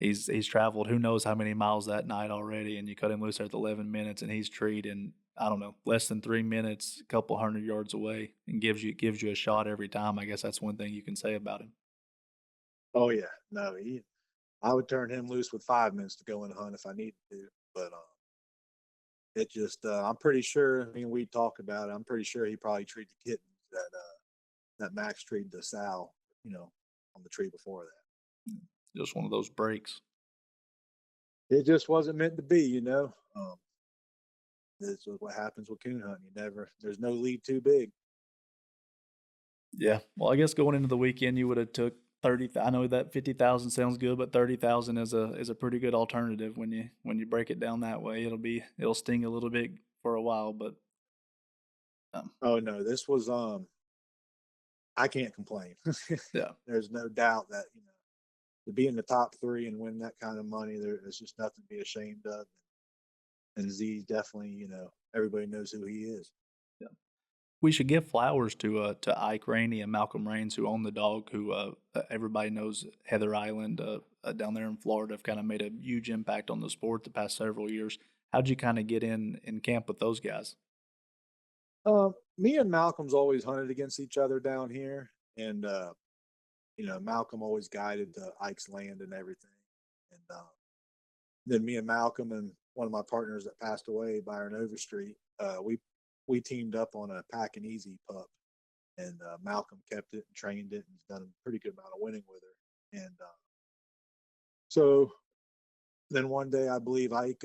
He's traveled who knows how many miles that night already, and you cut him loose there at 11 minutes, and he's treed in, I don't know, less than 3 minutes, a couple hundred yards away, and gives you a shot every time. I guess that's one thing you can say about him. Oh yeah, no, I would turn him loose with 5 minutes to go and hunt if I needed to. But it just, I'm pretty sure. I mean, we talk about it. I'm pretty sure he probably treated the kittens that Max treated the sow, on the tree before that. Just one of those breaks. It just wasn't meant to be. This is what happens with coon hunting. There's no lead too big. Yeah. Well, I guess going into the weekend, you would have took 30. I know that 50,000 sounds good, but 30,000 is a pretty good alternative when you break it down that way. It'll sting a little bit for a while, but Oh no, this was I can't complain. yeah, There's no doubt that to be in the top 3 and win that kind of money, there's just nothing to be ashamed of. And Z definitely, everybody knows who he is. yeah. We should give flowers to Ike Rainey and Malcolm Raines, who own the dog. Who everybody knows, Heather Island down there in Florida, have kind of made a huge impact on the sport the past several years. How'd you kind of get in camp with those guys? Me and Malcolm's always hunted against each other down here, and Malcolm always guided Ike's land and everything. And then me and Malcolm and one of my partners that passed away, Byron Overstreet, we teamed up on a Pack and Easy pup, and Malcolm kept it and trained it, and has done a pretty good amount of winning with her. And so then one day, I believe Ike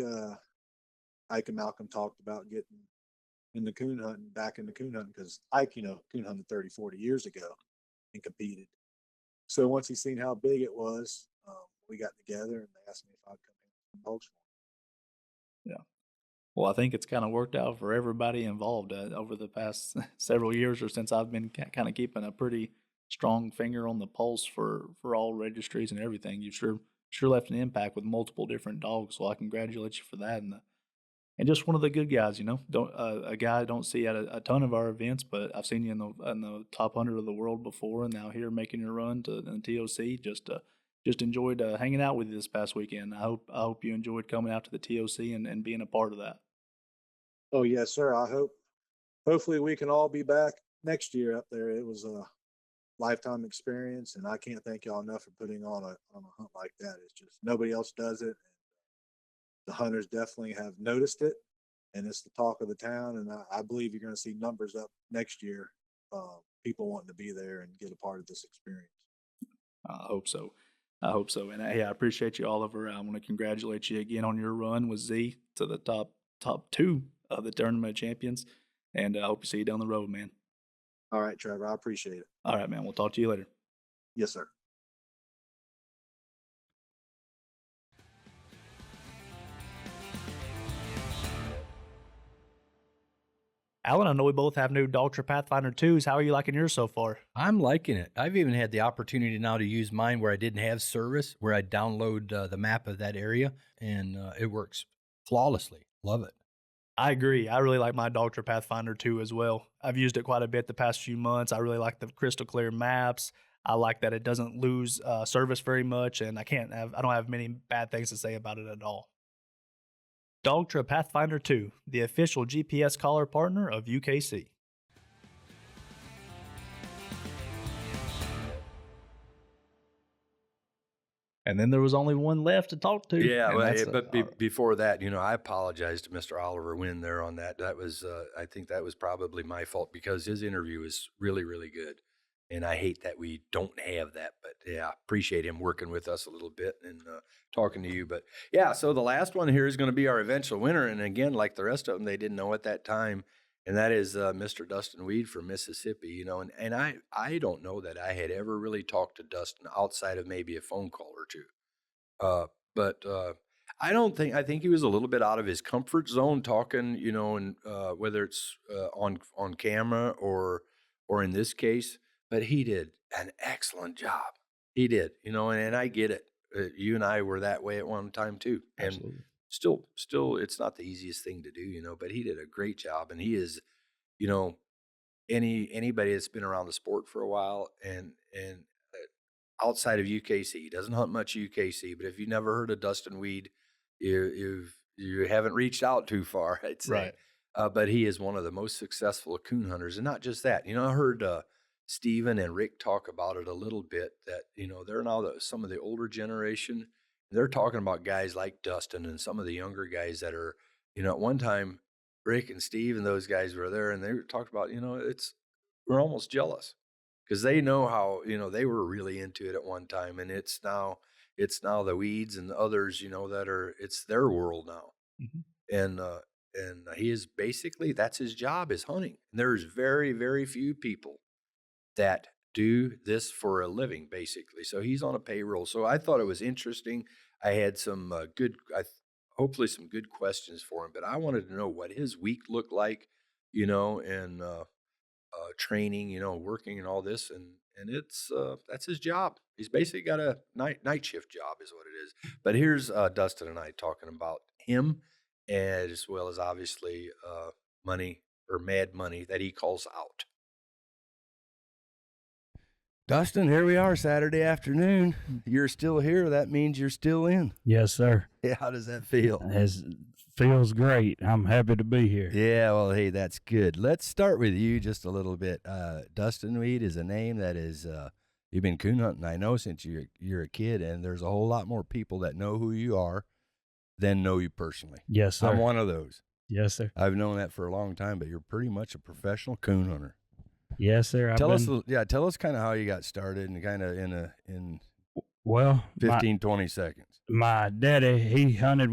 Ike and Malcolm talked about getting back into coon hunting, because Ike, coon hunted 30, 40 years ago and competed. So once he seen how big it was, we got together and they asked me if I'd come in and dogs for them. Yeah. Well, I think it's kind of worked out for everybody involved over the past several years, or since I've been kind of keeping a pretty strong finger on the pulse for all registries and everything. You've sure left an impact with multiple different dogs. So I congratulate you for that. And just one of the good guys, a guy I don't see at a ton of our events, but I've seen you in the top 100 of the world before, and now here making your run to the TOC. Just enjoyed hanging out with you this past weekend. I hope you enjoyed coming out to the TOC and being a part of that. Oh yes, sir. Hopefully we can all be back next year up there. It was a lifetime experience, and I can't thank y'all enough for putting on a hunt like that. It's just nobody else does it. The hunters definitely have noticed it, and it's the talk of the town. And I believe you're going to see numbers up next year. People wanting to be there and get a part of this experience. I hope so. And hey, I appreciate you, Oliver. I want to congratulate you again on your run with Z to the top 2 of the Tournament of Champions. And I hope to see you down the road, man. All right, Trevor. I appreciate it. All right, man. We'll talk to you later. Yes, sir. Alan, I know we both have new Dogtra Pathfinder 2s. How are you liking yours so far? I'm liking it. I've even had the opportunity now to use mine where I didn't have service, where I download the map of that area, and it works flawlessly. Love it. I agree. I really like my Dogtra Pathfinder 2 as well. I've used it quite a bit the past few months. I really like the crystal clear maps. I like that it doesn't lose service very much, and I don't have many bad things to say about it at all. Dogtra Pathfinder 2, the official GPS collar partner of UKC. And then there was only one left to talk to. Yeah, before that, I apologize to Mr. Oliver Wynn there on that. That was, I think that was probably my fault, because his interview is really, really good. And I hate that we don't have that, but yeah, appreciate him working with us a little bit and talking to you. But yeah, so the last one here is going to be our eventual winner. And again, like the rest of them, they didn't know at that time. And that is Mr. Dustin Weed from Mississippi, and I don't know that I had ever really talked to Dustin outside of maybe a phone call or two. But I think he was a little bit out of his comfort zone talking, and whether it's on camera or in this case. But he did an excellent job. He did, and I get it. You and I were that way at one time too. Absolutely. And still, it's not the easiest thing to do, but he did a great job. And he is, anybody that's been around the sport for a while and outside of UKC, he doesn't hunt much UKC, but if you've never heard of Dustin Weed, you haven't reached out too far, I'd say. Right. But he is one of the most successful coon hunters. And not just that, I heard Steven and Rick talk about it a little bit, that, they're now some of the older generation. They're talking about guys like Dustin and some of the younger guys that are, at one time, Rick and Steve and those guys were there, and they talked about, we're almost jealous because they know how, they were really into it at one time, and it's now the Weeds and the others, it's their world now. Mm-hmm. And he is basically, that's his job, is hunting. And there's very, very few people that do this for a living, basically. So he's on a payroll. So I thought it was interesting. I had some hopefully some good questions for him, but I wanted to know what his week looked like, and training, working and all this. And it's, that's his job. He's basically got a night shift job is what it is. But here's Dustin and I talking about him, as well as obviously money, or mad money, that he calls out. Dustin, here we are Saturday afternoon. You're still here. That means you're still in. Yes, sir. Yeah, how does that feel? Feels great. I'm happy to be here. Yeah, well, hey, that's good. Let's start with you just a little bit. Dustin Weed is a name that is, you've been coon hunting, I know, since you're a kid, and there's a whole lot more people that know who you are than know you personally. Yes, sir. I'm one of those. Yes, sir. I've known that for a long time, but you're pretty much a professional coon hunter. Yes, sir. Tell us kind of how you got started, and kind of in 15, 20 seconds. my daddy, he hunted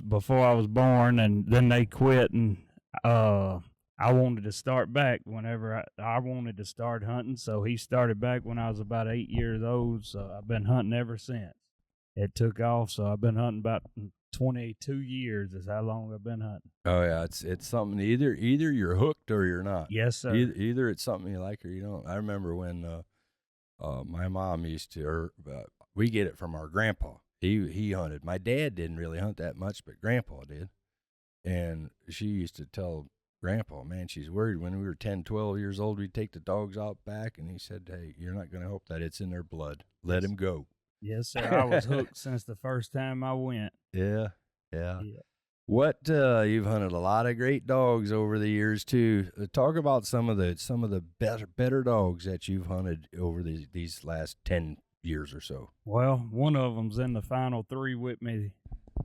before I was born, and then they quit, and I wanted to start back whenever I wanted to start hunting. So he started back when I was about 8 years old. So I've been hunting ever since. It took off, so I've been hunting about 22 years is how long I've been hunting. Oh yeah, it's something. Either you're hooked or you're not. Yes, sir. Either it's something you like or you don't. I remember when my mom used to, or we get it from our grandpa. He hunted. My dad didn't really hunt that much, but Grandpa did. And she used to tell Grandpa, man, she's worried when we were 10, 12 years old, we'd take the dogs out back. And he said, hey, you're not going to hope that it's in their blood. Let him go. Yes, sir. I was hooked since the first time I went. Yeah. What you've hunted a lot of great dogs over the years too. Talk about some of the better dogs that you've hunted over these last 10 years or so. Well, one of them's in the final 3 with me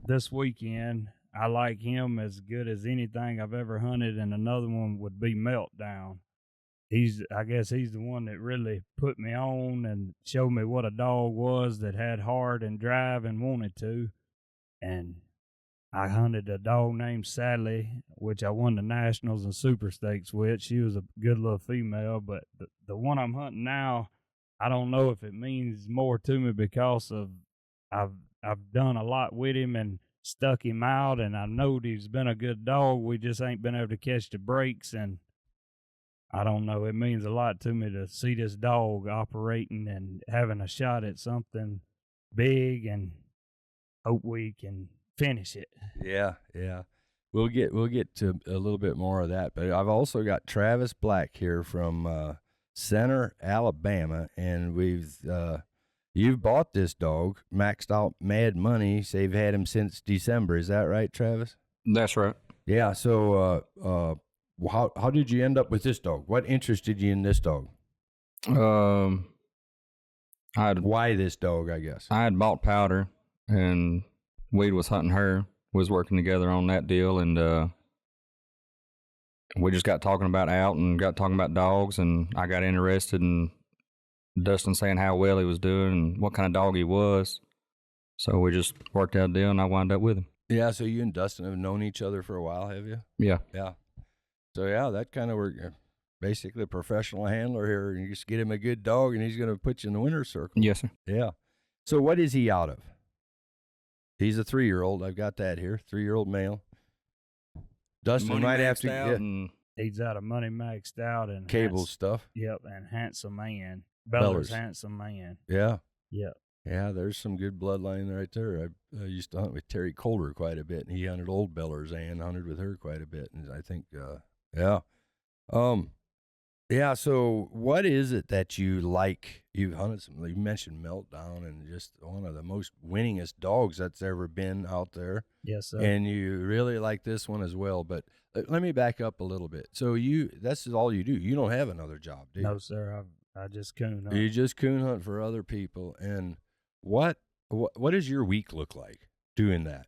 this weekend. I like him as good as anything I've ever hunted, and another one would be Meltdown. I guess he's the one that really put me on and showed me what a dog was that had heart and drive and wanted to. And I hunted a dog named Sally, which I won the Nationals and Super Stakes with. She was a good little female, but the one I'm hunting now, I don't know if it means more to me because of I've done a lot with him and stuck him out, and I know he's been a good dog. We just ain't been able to catch the breaks, and I don't know. It means a lot to me to see this dog operating and having a shot at something big, and hope we can finish it. Yeah. We'll get to a little bit more of that, but I've also got Travis Black here from Center, Alabama, and you've bought this dog, Maxed Out Mad Money. So you've had him since December. Is that right, Travis? That's right. Yeah. So how did you end up with this dog? What interested you in this dog? Why this dog, I guess? I had bought Powder, and Weed was hunting her. We was working together on that deal, and we just got talking about out and got talking about dogs, and I got interested in Dustin saying how well he was doing and what kind of dog he was. So we just worked out a deal, and I wound up with him. Yeah, so you and Dustin have known each other for a while, have you? Yeah. Yeah. So, yeah, that kind of worked. Basically a professional handler here. You just get him a good dog, and he's going to put you in the winner's circle. Yes, sir. Yeah. So what is he out of? He's a 3-year-old. I've got that here, 3-year-old male. Dustin Money might have maxed to out get and He's out of Money Maxed Out and cable stuff. Yep, and Handsome Man. Beller's Handsome Man. Yeah. Yep. Yeah, there's some good bloodline right there. I used to hunt with Terry Colder quite a bit, and he hunted old Bellers and hunted with her quite a bit. And I think, yeah. So what is it that you like? You've hunted some. You mentioned Meltdown, and just one of the most winningest dogs that's ever been out there. Yes, sir. And you really like this one as well. But let me back up a little bit. So that's all you do. You don't have another job, do you? No, sir. I just coon hunt. You just coon hunt for other people. And what does your week look like doing that?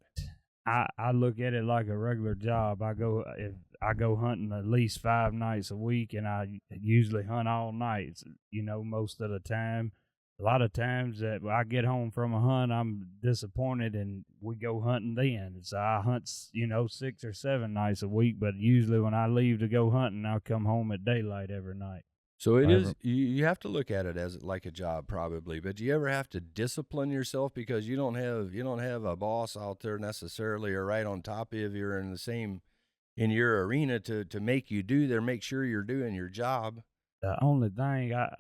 I look at it like a regular job. I go hunting at least 5 nights a week, and I usually hunt all nights, most of the time. A lot of times that I get home from a hunt, I'm disappointed, and we go hunting then. So I hunt, 6 or 7 nights a week, but usually when I leave to go hunting, I'll come home at daylight every night. So it is. You have to look at it as like a job, probably. But do you ever have to discipline yourself because you don't have a boss out there necessarily, or right on top of you, or in your arena to make you make sure you're doing your job. The only thing I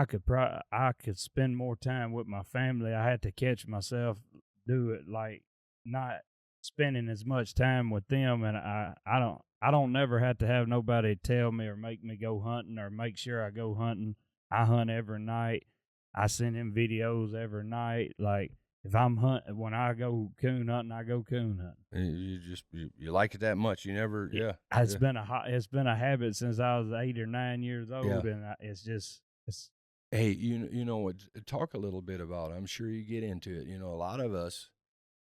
could spend more time with my family. I had to catch myself do it, like not spending as much time with them, and I don't never have to have nobody tell me or make me go hunting or make sure I go hunting. I hunt every night. I send him videos every night. Like if I'm hunting, when I go coon hunting, I go coon hunting. You like it that much. You never, yeah. It's been a habit since I was 8 or 9 years old, and it's. Hey, you know what? Talk a little bit about it. I'm sure you get into it. A lot of us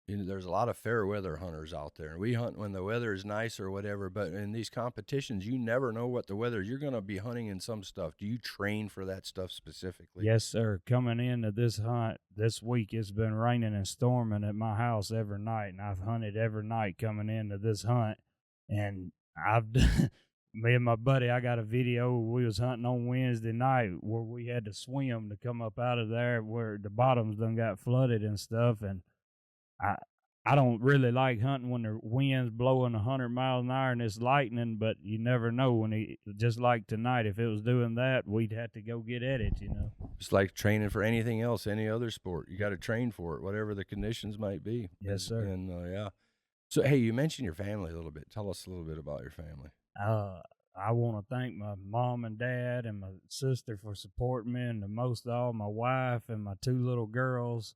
there's a lot of fair weather hunters out there. We hunt when the weather is nice or whatever, but in these competitions, you never know what the weather. You're going to be hunting in some stuff. Do you train for that stuff specifically? Yes, sir. Coming into this hunt this week, it's been raining and storming at my house every night, and I've hunted every night coming into this hunt. And me and my buddy, I got a video. We was hunting on Wednesday night where we had to swim to come up out of there where the bottoms done got flooded and stuff. And I don't really like hunting when the wind's blowing 100 miles an hour and it's lightning, but you never know when just like tonight, if it was doing that, we'd have to go get at it, It's like training for anything else, any other sport. You got to train for it, whatever the conditions might be. Yes, sir. And yeah. So, hey, you mentioned your family a little bit. Tell us a little bit about your family. I want to thank my mom and dad and my sister for supporting me, and the most of all, my wife and my 2 little girls.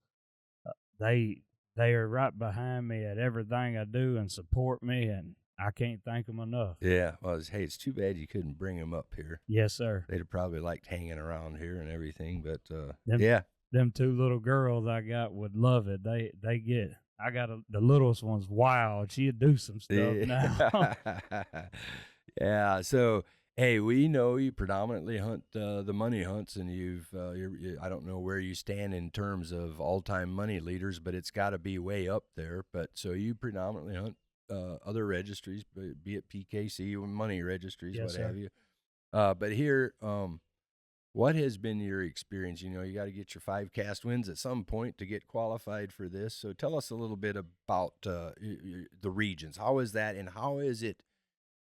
They are right behind me at everything I do and support me, and I can't thank them enough. Yeah. Well, hey, it's too bad you couldn't bring them up here. Yes, sir. They'd have probably liked hanging around here and everything, but yeah. Them 2 little girls I got would love it. They get. I got the littlest one's wild. She'd do some stuff now. Yeah. So, hey, we know you predominantly hunt the money hunts, and I don't know where you stand in terms of all-time money leaders, but it's got to be way up there. But so you predominantly hunt other registries, be it PKC or money registries, yes, what sir. have you. But here, what has been your experience? You got to get your 5 cast wins at some point to get qualified for this. So tell us a little bit about the regions. How is that, and how is it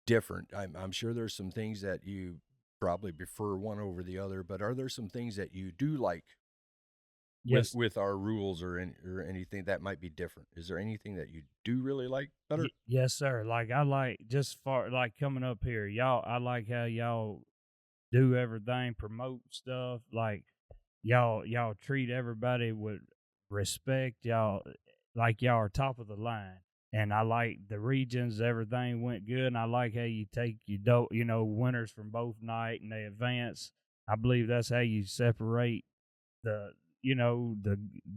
different? I'm sure there's some things that you probably prefer one over the other, but are there some things that you do like yes. with our rules or anything that might be different? Is there anything that you do really like better? Yes, sir. Like I like just for like coming up here, I like how y'all do everything, promote stuff. Like y'all treat everybody with respect. Y'all are top of the line. And I like the regions, everything went good. And I like how you take winners from both night and they advance. I believe that's how you separate the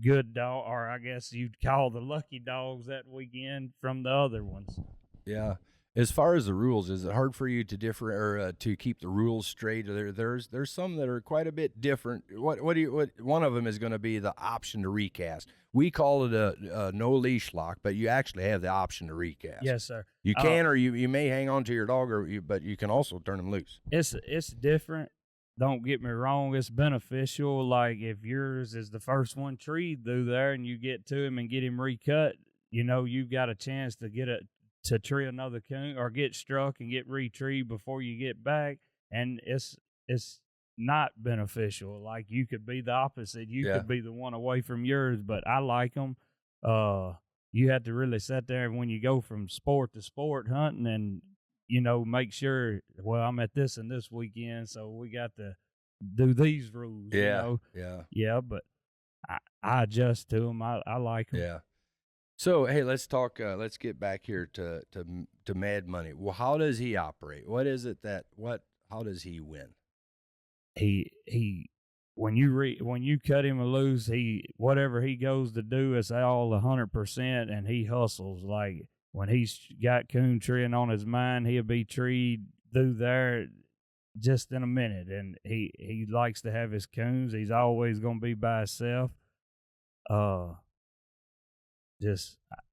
good dog, or I guess you'd call the lucky dogs that weekend from the other ones. Yeah. As far as the rules, is it hard for you to differ or to keep the rules straight? There's some that are quite a bit different. What one of them is going to be the option to recast. We call it a no leash lock, but you actually have the option to recast. Yes, sir. You can, or you may hang on to your dog, but you can also turn them loose. It's different. Don't get me wrong. It's beneficial. Like if yours is the first one treed through there, and you get to him and get him recut, you've got a chance to to tree another coon or get struck and get retrieved before you get back. And it's not beneficial. Like you could be the opposite. You could be the one away from yours, but I like them. You have to really sit there when you go from sport to sport hunting and, make sure, well, I'm at this and this weekend, so we got to do these rules. Yeah. Yeah. But I adjust to them. I like them. Yeah. So, hey, let's talk. Let's get back here to Mad Money. Well, how does he operate? What is it how does he win? He when you cut him loose, whatever he goes to do is all 100%, and he hustles. Like when he's got coon treeing on his mind, he'll be treed through there just in a minute. And he likes to have his coons. He's always gonna be by himself. I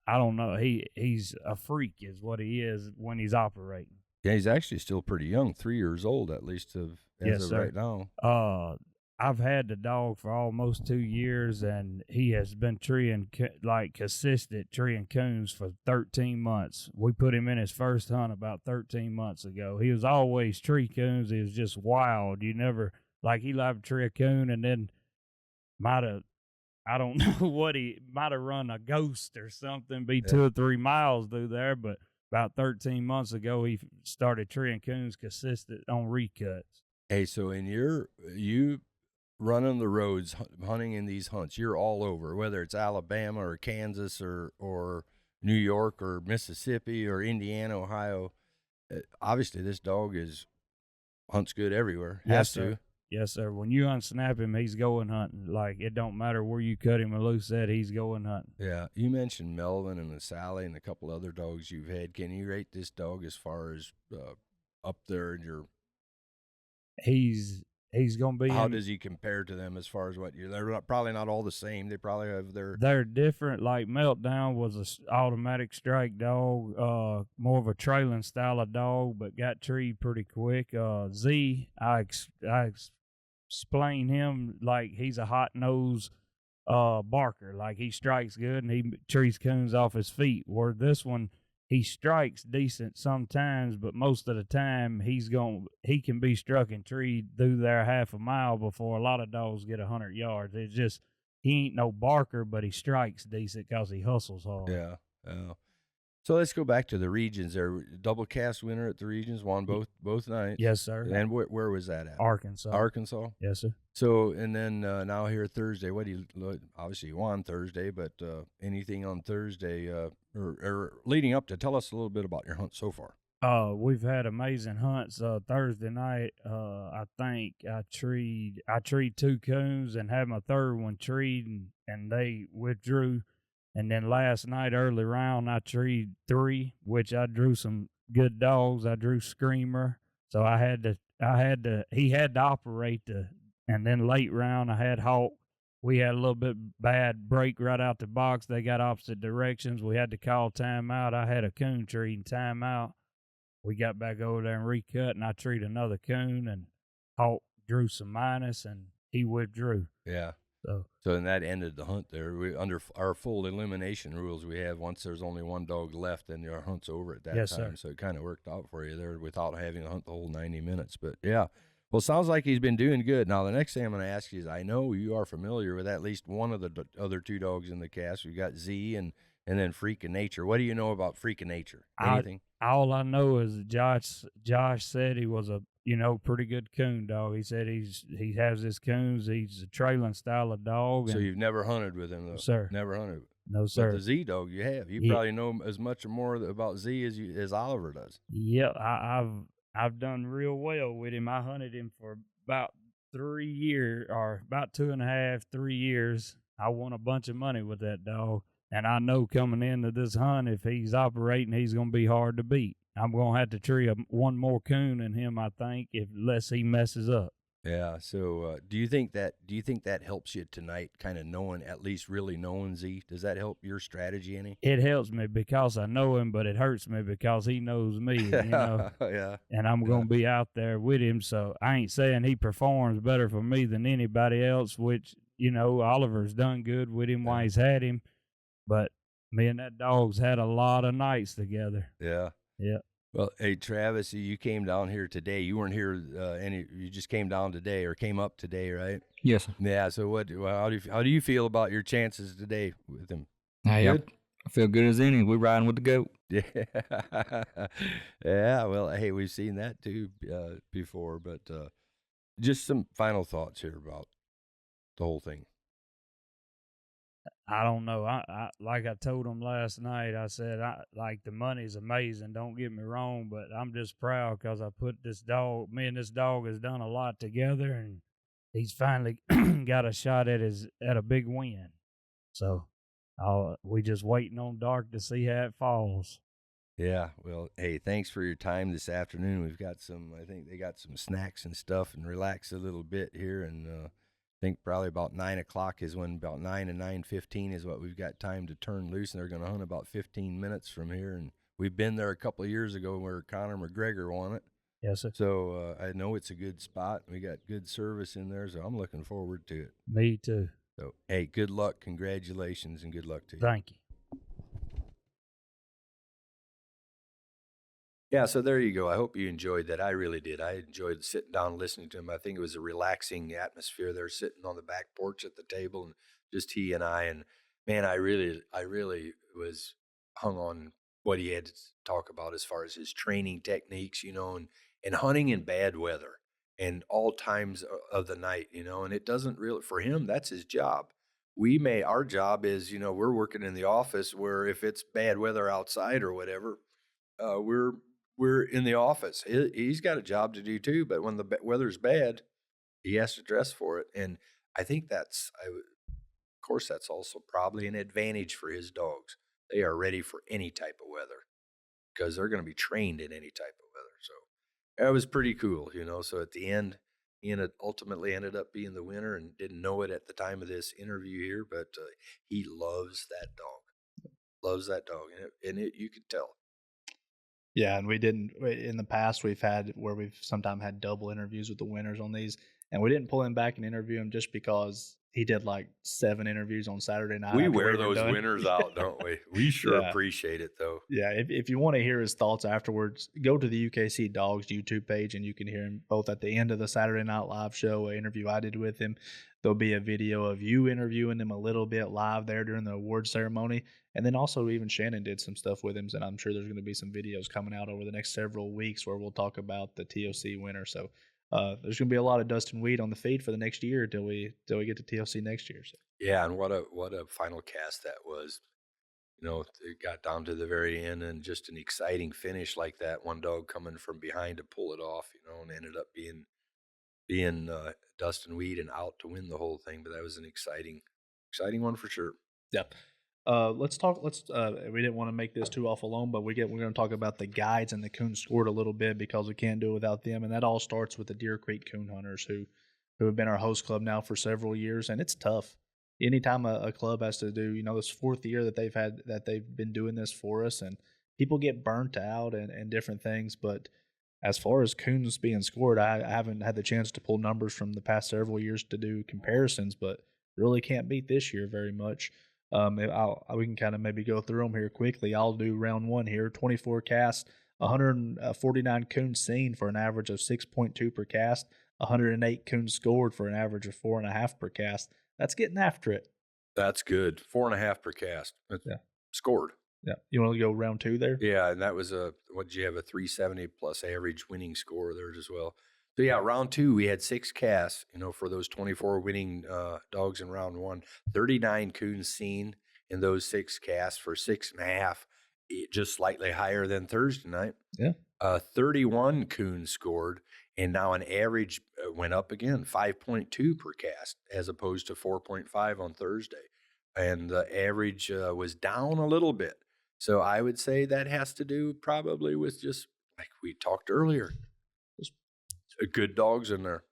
don't know. He's a freak is what he is when he's operating. Yeah, he's actually still pretty young, 3 years old at least as of right now. I've had the dog for almost 2 years, and he has been treeing consistent treeing coons for 13 months. We put him in his first hunt about 13 months ago. He was always tree coons. He was just wild. You never he liked to tree a coon, and then I don't know what he might have run a ghost or something, be 2 or 3 miles through there, but about 13 months ago, he started treeing coons consistent on recuts. Hey, so in you running the roads, hunting in these hunts, you're all over, whether it's Alabama or Kansas or New York or Mississippi or Indiana, Ohio. Obviously, this dog hunts good everywhere. Yes, sir. Yes, sir. When you unsnap him, he's going hunting. Like, it don't matter where you cut him a loose at, he's going hunting. Yeah, you mentioned Melvin and the Sally and a couple other dogs you've had. Can you rate this dog as far as up there in your? He's going to be. How does he compare to them as far as what you? They're probably not all the same. They probably have their. They're different. Like Meltdown was a outamatic strike dog, more of a trailing style of dog, but got treed pretty quick. Z, I explain him like he's a hot nose barker. Like, he strikes good and he trees coons off his feet. Where this one, he strikes decent sometimes, but most of the time he can be struck and treed through there half a mile before a lot of dogs get 100 yards. It's just, he ain't no barker, but he strikes decent because he hustles hard. Yeah. So let's go back to the regions. There, double cast winner at the regions, won both nights. Yes, sir. And where was that at? Arkansas. Yes, sir. So, and then now here Thursday, what do you, obviously you won Thursday, but anything on Thursday or leading up to, tell us a little bit about your hunt so far. We've had amazing hunts. Thursday night, I think I treed 2 coons and had my third one treed, and they withdrew. And then last night, early round, I treed 3, which I drew some good dogs. I drew Screamer, so he had to operate and then late round, I had Hawk. We had a little bit bad break right out the box. They got opposite directions. We had to call timeout. I had a coon treating timeout. We got back over there and recut, and I treated another coon, and Hawk drew some minus, and he withdrew. Yeah. So then that ended the hunt there. Under our full elimination rules we have, once there's only one dog left, then our hunt's over at that yes, time. Sir. So it kind of worked out for you there without having to hunt the whole 90 minutes. But, yeah. Well, sounds like he's been doing good. Now, the next thing I'm going to ask you is, I know you are familiar with at least one of the other 2 dogs in the cast. We've got Z and then Freak of Nature. What do you know about Freak of Nature? Anything? All I know is Josh said he was a pretty good coon dog. He said he has his coons. He's a trailing style of dog. So you've never hunted with him, though? Sir. Never hunted. No, sir. But the Z dog you have. You probably know as much or more about Z as Oliver does. Yeah, I've done real well with him. I hunted him for about 3 years, or about 2.5, 3 years. I won a bunch of money with that dog. And I know coming into this hunt, if he's operating, he's going to be hard to beat. I'm going to have to tree one more coon in him, I think, unless he messes up. Yeah. So, do you think that helps you tonight? Kind of knowing, at least really knowing Z. Does that help your strategy any? It helps me because I know him, but it hurts me because he knows me. Yeah. And I'm going to be out there with him. So I ain't saying he performs better for me than anybody else. Which Oliver's done good with him while he's had him, but me and that dog's had a lot of nights together. Yeah. Yeah. Well, hey, Travis, you came down here today. You weren't here you just came down today or came up today, right? Yes, sir. Yeah. So how do you feel about your chances today with him? Hey, good? I feel good as any. We're riding with the goat. Yeah. Yeah. Well, hey, we've seen that too before, but just some final thoughts here about the whole thing. I don't know. I like I told him last night, I said, the money's amazing. Don't get me wrong, but I'm just proud because I put me and this dog has done a lot together, and he's finally got a shot at a big win. So we just waiting on dark to see how it falls. Yeah. Well, hey, thanks for your time this afternoon. I think they got some snacks and stuff and relax a little bit here. And I think probably about 9 o'clock is when, about 9 and 9:15 is what we've got time to turn loose. And they're going to hunt about 15 minutes from here. And we've been there a couple of years ago where Conor McGregor won it. Yes, sir. So I know it's a good spot. We got good service in there. So I'm looking forward to it. Me too. So, hey, good luck. Congratulations and good luck to you. Thank you. Yeah, so there you go. I hope you enjoyed that. I really did. I enjoyed sitting down and listening to him. I think it was a relaxing atmosphere there, sitting on the back porch at the table, and just he and I. And man, I really was hung on what he had to talk about as far as his training techniques, and hunting in bad weather and all times of the night, and it doesn't really, for him, that's his job. Our job is, we're working in the office where if it's bad weather outside or whatever, we're in the office. He's got a job to do too, but when the weather's bad, He has to dress for it. And I think of course, that's also probably an advantage for his dogs. They are ready for any type of weather because they're going to be trained in any type of weather. So that was pretty cool, So at the end, he ultimately ended up being the winner and didn't know it at the time of this interview here, but he loves that dog. Loves that dog. And you could tell. Yeah, and we didn't in the past. We've had where we've sometimes had double interviews with the winners on these, and we didn't pull him back and interview him just because he did like 7 interviews on Saturday night. We wear those winners out, don't we? We sure appreciate it, though. Yeah, if you want to hear his thoughts afterwards, go to the UKC Dogs YouTube page, and you can hear him both at the end of the Saturday Night Live show, an interview I did with him. There'll be a video of you interviewing him a little bit live there during the award ceremony. And then also even Shannon did some stuff with him, and I'm sure there's going to be some videos coming out over the next several weeks where we'll talk about the TOC winner. So there's going to be a lot of Dustin Weed on the feed for the next year till we get to TOC next year. So. Yeah, and what a final cast that was. It got down to the very end and just an exciting finish like that. One dog coming from behind to pull it off, and ended up being Dustin Weed and out to win the whole thing. But that was an exciting one for sure. Yeah. Let's talk. We didn't want to make this too off alone, but we're going to talk about the guides and the coon scored a little bit because we can't do it without them. And that all starts with the Deer Creek Coon Hunters who have been our host club now for several years. And it's tough. Anytime a club has to do, this 4th year that they've been doing this for us, and people get burnt out and different things. But as far as coons being scored, I haven't had the chance to pull numbers from the past several years to do comparisons, but really can't beat this year very much. We can kind of maybe go through them here quickly. I'll do round 1 here. 24 casts, 149 coons seen for an average of 6.2 per cast, 108 coons scored for an average of 4.5 per cast. That's getting after it. That's good. 4.5 per cast. Yeah. Scored. Yeah. You want to go round 2 there? Yeah, and that was what did you have, a 370 plus average winning score there as well. So yeah, round 2 we had 6 casts, for those 24 winning dogs in round 1. 39 coons seen in those 6 casts for 6.5, just slightly higher than Thursday night. Yeah. 31 coons scored, and now an average went up again, 5.2 per cast as opposed to 4.5 on Thursday. And the average was down a little bit. So I would say that has to do probably with just like we talked earlier, just good dogs in there,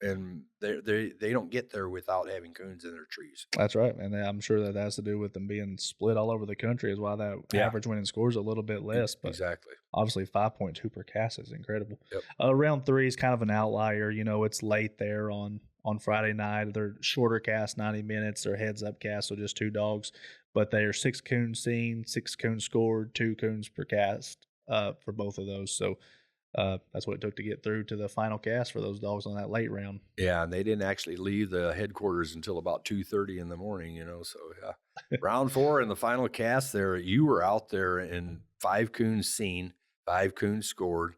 and they don't get there without having coons in their trees. That's right, and I'm sure that has to do with them being split all over the country, is why that average winning score is a little bit less. But exactly, obviously 5.2 per cast is incredible. Yep. Round 3 is kind of an outlier. It's late there on Friday night. They're shorter cast, 90 minutes. They're heads up cast, so just 2 dogs. But they are 6 coons seen, 6 coons scored, 2 coons per cast for both of those. So that's what it took to get through to the final cast for those dogs on that late round. Yeah, and they didn't actually leave the headquarters until about 2:30 in the morning, So yeah, round 4 in the final cast there, you were out there in 5 coons seen, 5 coons scored,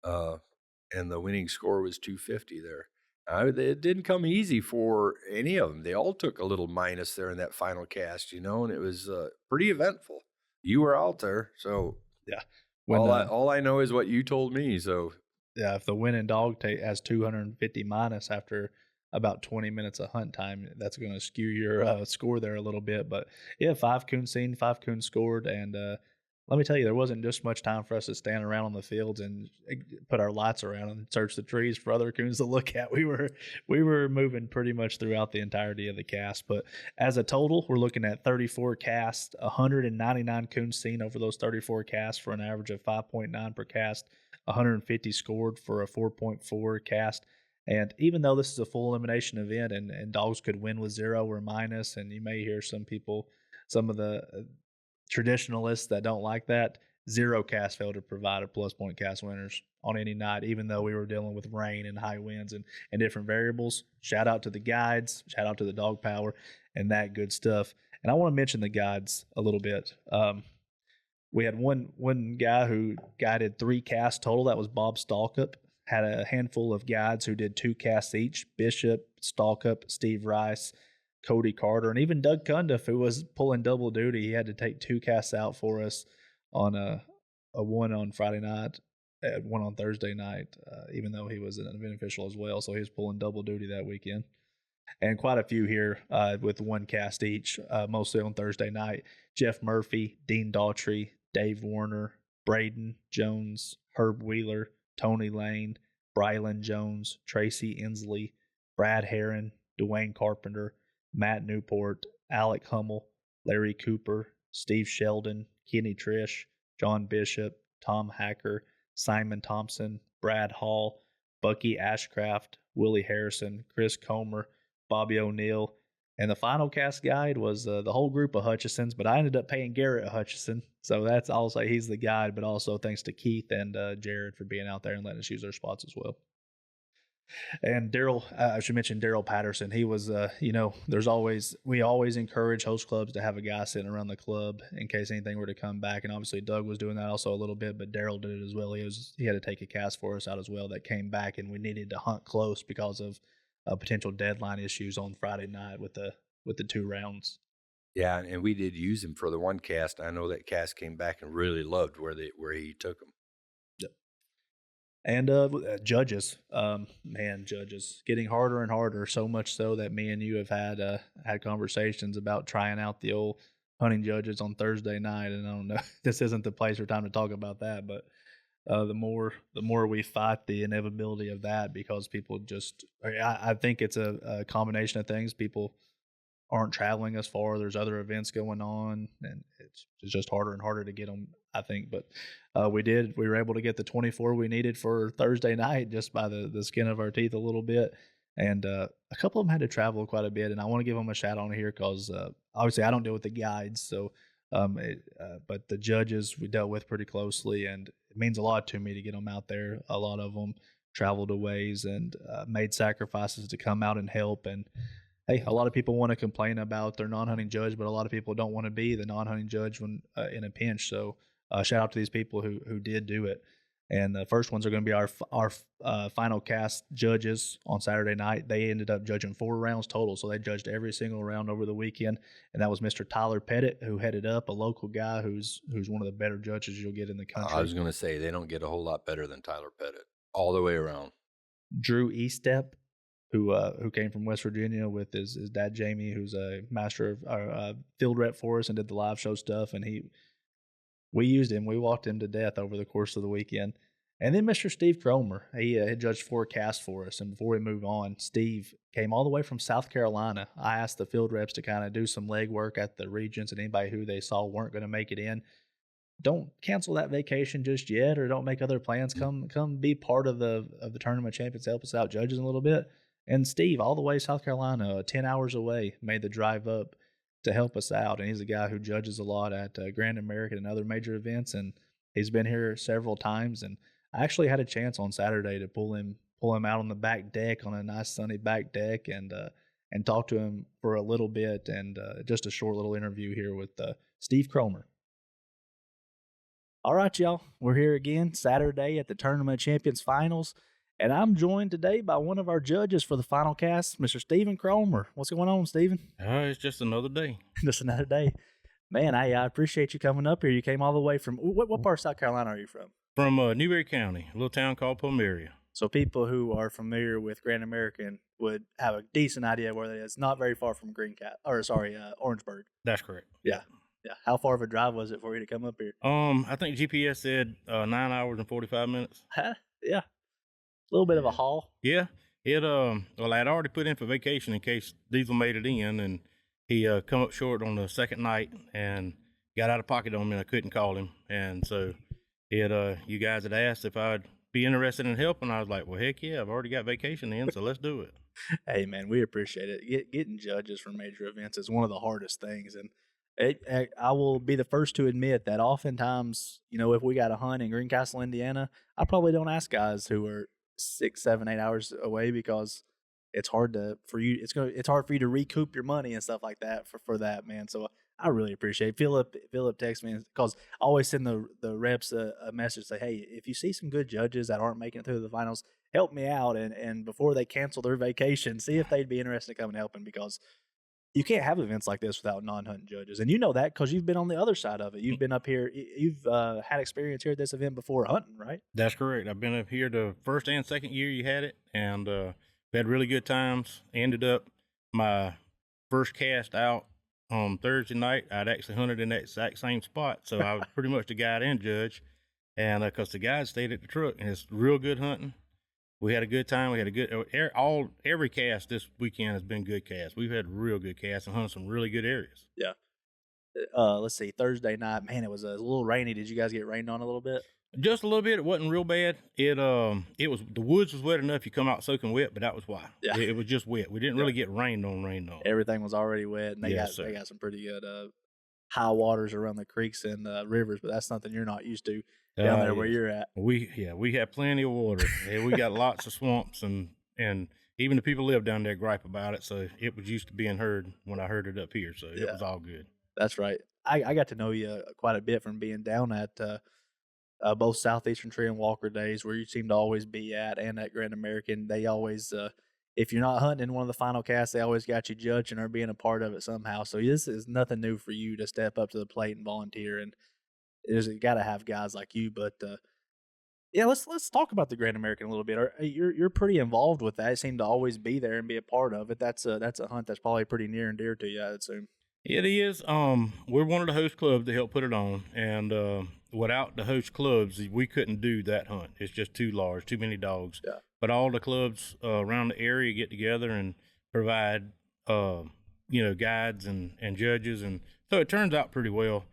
and the winning score was 250 there. It didn't come easy for any of them. They all took a little minus there in that final cast, and it was pretty eventful. You were out there, so yeah. All I know is what you told me. So yeah, if the winning dog has 250 minus after about 20 minutes of hunt time, that's going to skew your score there a little bit. But yeah, 5 coons seen, 5 coons scored, and let me tell you, there wasn't just much time for us to stand around on the fields and put our lights around and search the trees for other coons to look at. We were moving pretty much throughout the entirety of the cast. But as a total, we're looking at 34 casts, 199 coons seen over those 34 casts for an average of 5.9 per cast, 150 scored for a 4.4 cast. And even though this is a full elimination event and dogs could win with 0 or minus, and you may hear some of the traditionalists that don't like that, 0 cast failed to provide a plus point cast winners on any night, even though we were dealing with rain and high winds and different variables. Shout out to the guides, shout out to the dog power and that good stuff. And I want to mention the guides a little bit. We had one guy who guided 3 casts total. That was Bob Stalkup. Had a handful of guides who did 2 casts each: Bishop, Stalkup, Steve Rice, Cody Carter, and even Doug Cundiff, who was pulling double duty. He had to take 2 casts out for us on a one on Friday night one on Thursday night, even though he was an event official as well. So he was pulling double duty that weekend. And quite a few here with one cast each, mostly on Thursday night. Jeff Murphy, Dean Daughtry, Dave Warner, Braden Jones, Herb Wheeler, Tony Lane, Brylan Jones, Tracy Inslee, Brad Heron, Dwayne Carpenter, Matt Newport, Alec Hummel, Larry Cooper, Steve Sheldon, Kenny Trish, John Bishop, Tom Hacker, Simon Thompson, Brad Hall, Bucky Ashcraft, Willie Harrison, Chris Comer, Bobby O'Neill. And the final cast guide was the whole group of Hutchisons, but I ended up paying Garrett Hutchison. So that's, I'll say he's the guide, but also thanks to Keith and Jared for being out there and letting us use their spots as well. And Daryl, I should mention Daryl Patterson. He was, we always encourage host clubs to have a guy sitting around the club in case anything were to come back. And obviously Doug was doing that also a little bit, but Daryl did it as well. He had to take a cast for us out as well that came back, and we needed to hunt close because of potential deadline issues on Friday night with the 2 rounds. Yeah, and we did use him for the one cast. I know that cast came back and really loved where he took him. Yep. And judges, judges getting harder and harder. So much so that me and you have had conversations about trying out the old hunting judges on Thursday night. And I don't know, this isn't the place or time to talk about that, but the more we fight the inevitability of that, because people just, I think it's a combination of things. People aren't traveling as far. There's other events going on, and it's just harder and harder to get them, I think. But we were able to get the 24 we needed for Thursday night just by the skin of our teeth a little bit. And a couple of them had to travel quite a bit, and I want to give them a shout out here because obviously I don't deal with the guides, so but the judges we dealt with pretty closely, and it means a lot to me to get them out there. A lot of them traveled a ways and made sacrifices to come out and help. And hey, a lot of people want to complain about their non-hunting judge, but a lot of people don't want to be the non-hunting judge when in a pinch. So shout out to these people who did do it. And the first ones are going to be our final cast judges on Saturday night. They ended up judging 4 rounds total, so they judged every single round over the weekend. And that was Mr. Tyler Pettit, who headed up, a local guy who's one of the better judges you'll get in the country. I was going to say they don't get a whole lot better than Tyler Pettit all the way around. Drew Eastep, who came from West Virginia with his dad Jamie, who's a master of field rep for us and did the live show stuff, and we used him. We walked him to death over the course of the weekend. And then Mr. Steve Cromer, he had judged 4 casts for us. And before we move on, Steve came all the way from South Carolina. I asked the field reps to kind of do some legwork at the regions, and anybody who they saw weren't going to make it in, don't cancel that vacation just yet, or don't make other plans. Come be part of the tournament champions, help us out judges a little bit. And Steve, all the way South Carolina, 10 hours away, made the drive up to help us out. And he's a guy who judges a lot at Grand American and other major events, and he's been here several times. And I actually had a chance on Saturday to pull him out on the back deck, on a nice sunny back deck, and talk to him for a little bit, and just a short little interview here with Steve Cromer. All right, y'all, we're here again Saturday at the Tournament Champions Finals. And I'm joined today by one of our judges for the final cast, Mr. Steven Cromer. What's going on, Steven? It's just another day. Just another day. Man, I appreciate you coming up here. You came all the way from, what part of South Carolina are you from? From Newberry County, a little town called Pomeria. So people who are familiar with Grand American would have a decent idea where that is. Not very far from Orangeburg. That's correct. Yeah. Yeah. How far of a drive was it for you to come up here? I think GPS said 9 hours and 45 minutes. Yeah. A little bit of a haul. Yeah. I'd already put in for vacation in case Diesel made it in, and he come up short on the second night and got out of pocket on me, and I couldn't call him. And so you guys had asked if I'd be interested in helping. I was like, well, heck yeah, I've already got vacation in, so let's do it. Hey, man, we appreciate it. Getting judges for major events is one of the hardest things. And I will be the first to admit that oftentimes, if we got a hunt in Greencastle, Indiana, I probably don't ask guys who are 6, 7, 8 hours away, because it's hard for you to recoup your money and stuff like that for that, man. So I really appreciate it. Philip texts me, because I always send the reps a message, say, hey, if you see some good judges that aren't making it through the finals, help me out. And before they cancel their vacation, see if they'd be interested in coming and helping, because you can't have events like this without non-hunting judges. And you know that because you've been on the other side of it. You've been up here. You've had experience here at this event before hunting, right? That's correct. I've been up here the first and second year you had it, and we had really good times. Ended up my first cast out on Thursday night. I'd actually hunted in that exact same spot, so I was pretty much the guide and judge. And because the guide stayed at the truck, and it's real good hunting. We had a good time. We had a good every cast this weekend has been good casts. We've had real good casts and hunted some really good areas. Yeah. Let's see. Thursday night, man, it was a little rainy. Did you guys get rained on a little bit? Just a little bit. It wasn't real bad. It was the woods was wet enough. You come out soaking wet, but that was why. Yeah. It was just wet. We didn't really get rained on. Everything was already wet, and they Yes, got sir. some pretty good high waters around the creeks and rivers. But that's something you're not used to down there where Yes. you're at. We have plenty of water. Yeah, we got lots of swamps, and even the people live down there gripe about it. So it was used to being heard when I heard it up here. So it was all good. That's right. I got to know you quite a bit from being down at both Southeastern Tree and Walker days, where you seem to always be at, and at Grand American. They always, if you're not hunting in one of the final casts, they always got you judging or being a part of it somehow. So this is nothing new for you to step up to the plate and volunteer. And you got to have guys like you. But yeah, let's talk about the Grand American a little bit. You're pretty involved with that. You seem to always be there and be a part of it. That's a hunt that's probably pretty near and dear to you, I'd assume. It is. We're one of the host clubs that help put it on, and without the host clubs, we couldn't do that hunt. It's just too large, too many dogs. Yeah. But all the clubs around the area get together and provide, guides and judges, and so it turns out pretty well.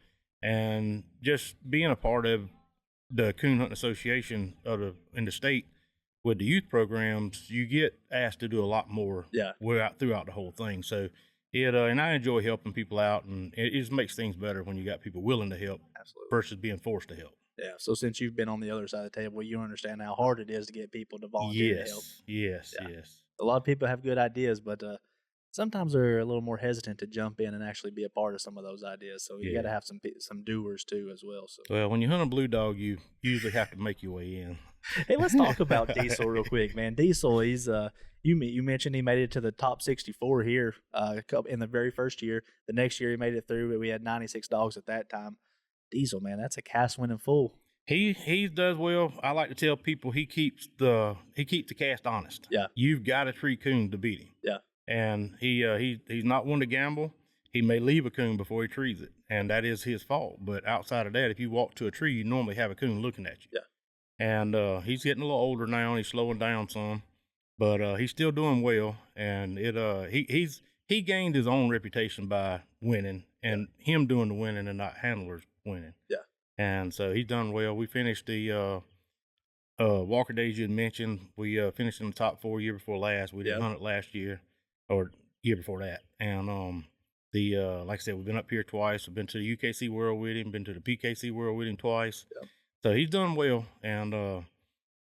And just being a part of the Coon Hunting Association in the state with the youth programs, you get asked to do a lot more. Yeah. Throughout the whole thing. So. And I enjoy helping people out, and it just makes things better when you got people willing to help. Absolutely. Versus being forced to help. Yeah. So since you've been on the other side of the table, you understand how hard it is to get people to volunteer to help. Yes. A lot of people have good ideas, but sometimes they're a little more hesitant to jump in and actually be a part of some of those ideas. So you got to have some doers too as well. So Well, when you hunt a blue dog, you usually have to make your way in. hey, let's talk about Diesel real quick, man. Diesel, he's you mentioned he made it to the top 64 here in the very first year. The next year he made it through, but we had 96 dogs at that time. Diesel, man, that's a cast winning fool. He does well. I like to tell people he keeps the cast honest. Yeah. You've got to treat coon to beat him. Yeah. And he's not one to gamble. He may leave a coon before he trees it, and that is his fault. But outside of that, if you walk to a tree, you normally have a coon looking at you. Yeah. And he's getting a little older now, and he's slowing down some, but he's still doing well. And he gained his own reputation by winning, and him doing the winning and not handlers winning. Yeah. And so he's done well. We finished the Walker Days you had mentioned. We finished in the top 4 year before last. We didn't hunt it last year or year before that. And like I said, we've been up here twice. We've been to the UKC World with him, been to the PKC World with him twice. Yeah. So he's done well. And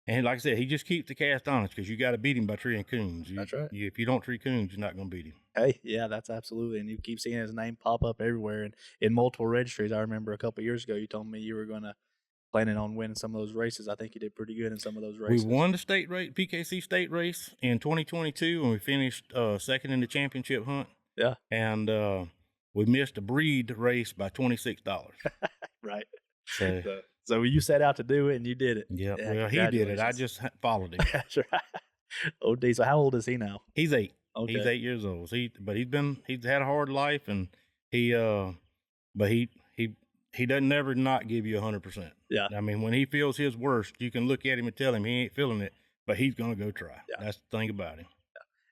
like I said, he just keeps the cast honest because you got to beat him by treeing coons. That's right. If you don't tree coons, you're not going to beat him. Hey, yeah, that's absolutely. And you keep seeing his name pop up everywhere and in multiple registries. I remember a couple of years ago, you told me you were planning on winning some of those races. I think you did pretty good in some of those races. We won the state race, PKC state race in 2022, and we finished second in the championship hunt. Yeah. And we missed a breed race by $26. Right. So you set out to do it and you did it. yeah, well, he did it. I just followed him. That's right. Oh, Diesel, how old is he now? He's 8. Okay. He's 8 years old. He's had a hard life, and he doesn't never not give you 100%. Yeah. I mean, when he feels his worst, you can look at him and tell him he ain't feeling it, but he's gonna go try. Yeah. That's the thing about him.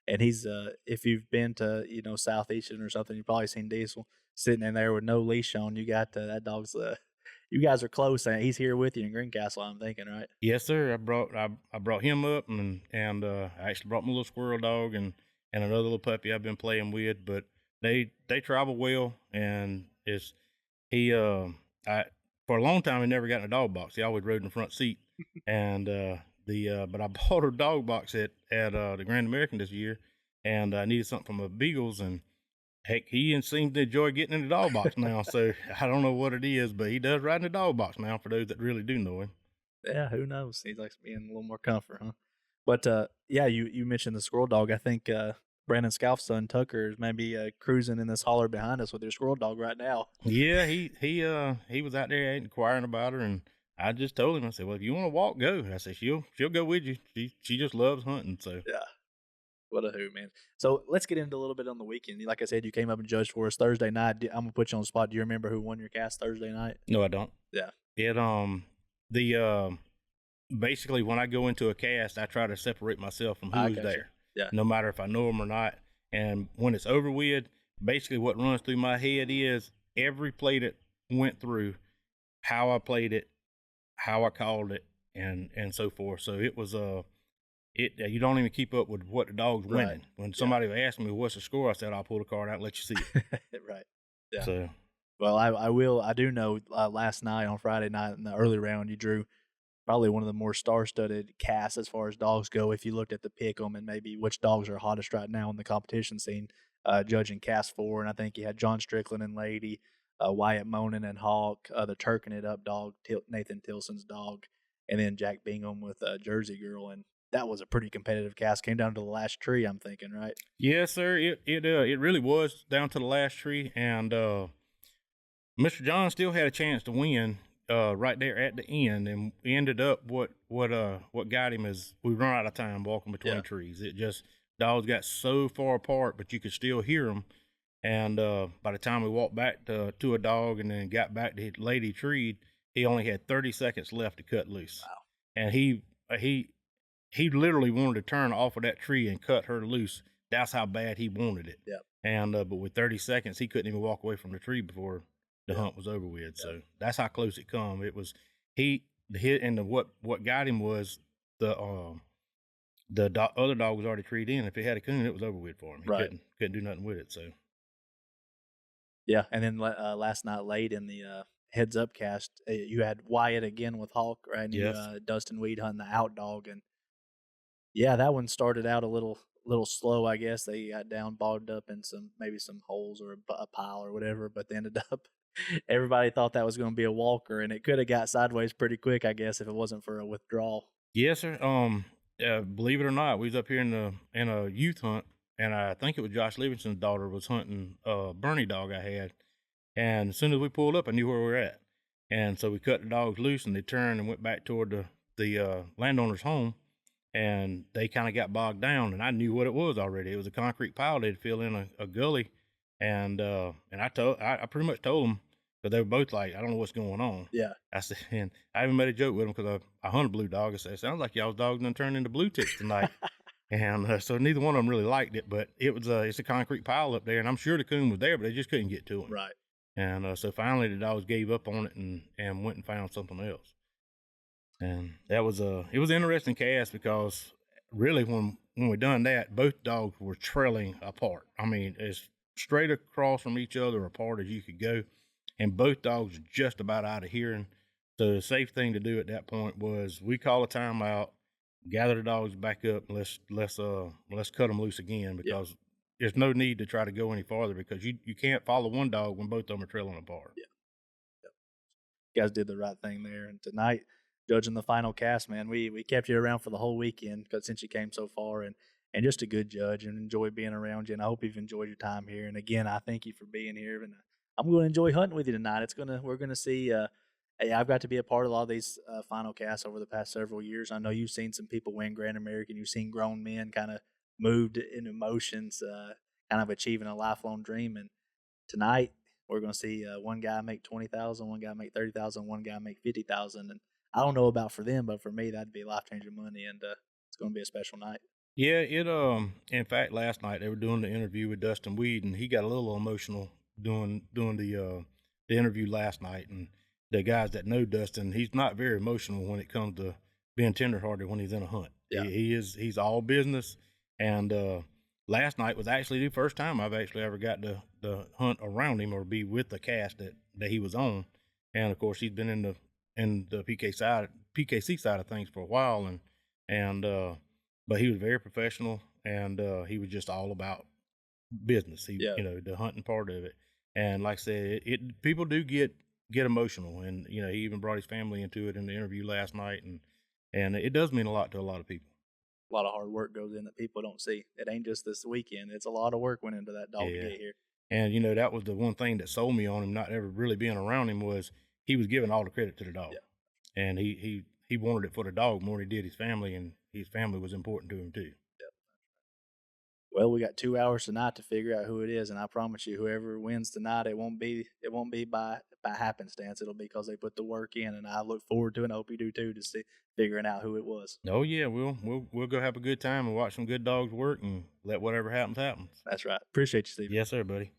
And he's if you've been to Southeastern or something, you've probably seen Diesel sitting in there with no leash on. You got that dog's. You guys are close, and he's here with you in Greencastle. I'm thinking, right? Yes, sir. I brought him up, and I actually brought my little squirrel dog and another little puppy I've been playing with. But they travel well, and for a long time he never got in a dog box. He always rode in the front seat, and but I bought a dog box at the Grand American this year, and I needed something for my beagles, and heck, he seems to enjoy getting in the dog box now. So I don't know what it is, but he does ride in the dog box now for those that really do know him. Yeah, who knows? He likes being a little more comfort, huh? But yeah, you mentioned the squirrel dog. I think Brandon Scout's son Tucker is maybe cruising in this holler behind us with your squirrel dog right now. Yeah, he was out there inquiring about her, and I just told him, I said, well, if you want to walk, go. I said she'll go with you. She just loves hunting, so Yeah. What a hoot, man. So let's get into a little bit on the weekend. Like I said, you came up and judged for us Thursday night. I'm gonna put you on the spot. Do you remember who won your cast Thursday night? no, I don't. Yeah. It basically when I go into a cast, I try to separate myself from who's there. Yeah. No matter if I know them or not. And when it's over with, basically what runs through my head is every play that went through, how I played it, how I called it, and so forth. So it was you don't even keep up with what the dog's winning. Right. When somebody asked me what's the score, I said I'll pull the card out and let you see it. Right. Yeah. So Well, I do know last night on Friday night in the early round, you drew probably one of the more star-studded casts as far as dogs go. If you looked at the pick 'em and maybe which dogs are hottest right now in the competition scene, judging cast 4, and I think you had John Strickland and Lady, Wyatt Monin and Hawk, the Turking It Up dog, Nathan Tilson's dog, and then Jack Bingham with Jersey Girl, and that was a pretty competitive cast. Came down to the last tree, I'm thinking, right? yes, sir. It really was down to the last tree, and Mr. John still had a chance to win right there at the end, and we ended up what got him is we run out of time walking between trees. It just dogs got so far apart, but you could still hear them. And by the time we walked back to a dog and then got back to his lady treed, he only had 30 seconds left to cut loose. Wow. And he literally wanted to turn off of that tree and cut her loose. That's how bad he wanted it. Yep. And but with 30 seconds, he couldn't even walk away from the tree before the hunt was over with. So that's how close it come. It was what got him was the other dog was already treed in. If he had a coon, it was over with for him. He couldn't do nothing with it. So yeah, and then last night late in the heads up cast, you had Wyatt again with Hawk, right? And yes. Dustin Weed hunting the out dog, and yeah, that one started out a little slow, I guess. They got down, bogged up in some holes or a pile or whatever, but they ended up. Everybody thought that was going to be a walker, and it could have got sideways pretty quick, I guess, if it wasn't for a withdrawal. Yes, sir. Believe it or not, we was up here in a youth hunt, and I think it was Josh Livingston's daughter was hunting a Bernie dog I had, and as soon as we pulled up, I knew where we were at, and so we cut the dogs loose, and they turned and went back toward the landowner's home, and they kind of got bogged down, and I knew what it was already. It was a concrete pile they'd fill in a gully, and I pretty much told them. But they were both like, I don't know what's going on. Yeah. I said, and I even made a joke with them because I hunt a blue dog. I said, it sounds like y'all's dogs done turned into blue ticks tonight. And so neither one of them really liked it, but it's a concrete pile up there, and I'm sure the coon was there, but they just couldn't get to him. Right. And so finally the dogs gave up on it and went and found something else. And that was it was an interesting cast because really when we done that, both dogs were trailing apart. I mean, as straight across from each other apart as you could go. And both dogs are just about out of hearing. So the safe thing to do at that point was we call a timeout, gather the dogs back up, and let's cut them loose again because there's no need to try to go any farther because you can't follow one dog when both of them are trailing apart. Yeah. You guys did the right thing there. And tonight, judging the final cast, man, we kept you around for the whole weekend because since you came so far and just a good judge and enjoy being around you. And I hope you've enjoyed your time here. And again, I thank you for being here. And I'm going to enjoy hunting with you tonight. We're going to see. I've got to be a part of a lot of these final casts over the past several years. I know you've seen some people win Grand American. You've seen grown men kind of moved in emotions, kind of achieving a lifelong dream. And tonight we're going to see one guy make $20,000, one guy make $30,000, one guy make $50,000. And I don't know about for them, but for me that'd be life changing money, and it's going to be a special night. Yeah, in fact last night they were doing the interview with Dustin Weed, and he got a little emotional doing the interview last night. And the guys that know Dustin, he's not very emotional when it comes to being tenderhearted when he's in a hunt. Yeah. He's all business. And last night was actually the first time I've actually ever got to hunt around him or be with the cast that he was on. And of course he's been in the PKC side of things for a while, and but he was very professional, and he was just all about business. The hunting part of it. And like I said, people do get emotional, and he even brought his family into it in the interview last night, and it does mean a lot to a lot of people. a lot of hard work goes in that people don't see. It ain't just this weekend. It's a lot of work went into that dog to Yeah. get here. And, you know, that was the one thing that sold me on him, not ever really being around him, was he was giving all the credit to the dog. Yeah. And he wanted it for the dog more than he did his family, and his family was important to him too. Well, we got 2 hours tonight to figure out who it is, and I promise you, whoever wins tonight, it won't be by happenstance. It'll be because they put the work in, and I look forward to it, and I hope you do too, to see figuring out who it was. Oh yeah, we'll go have a good time and watch some good dogs work and let whatever happens happen. That's right. Appreciate you, Steve. Yes, sir, buddy.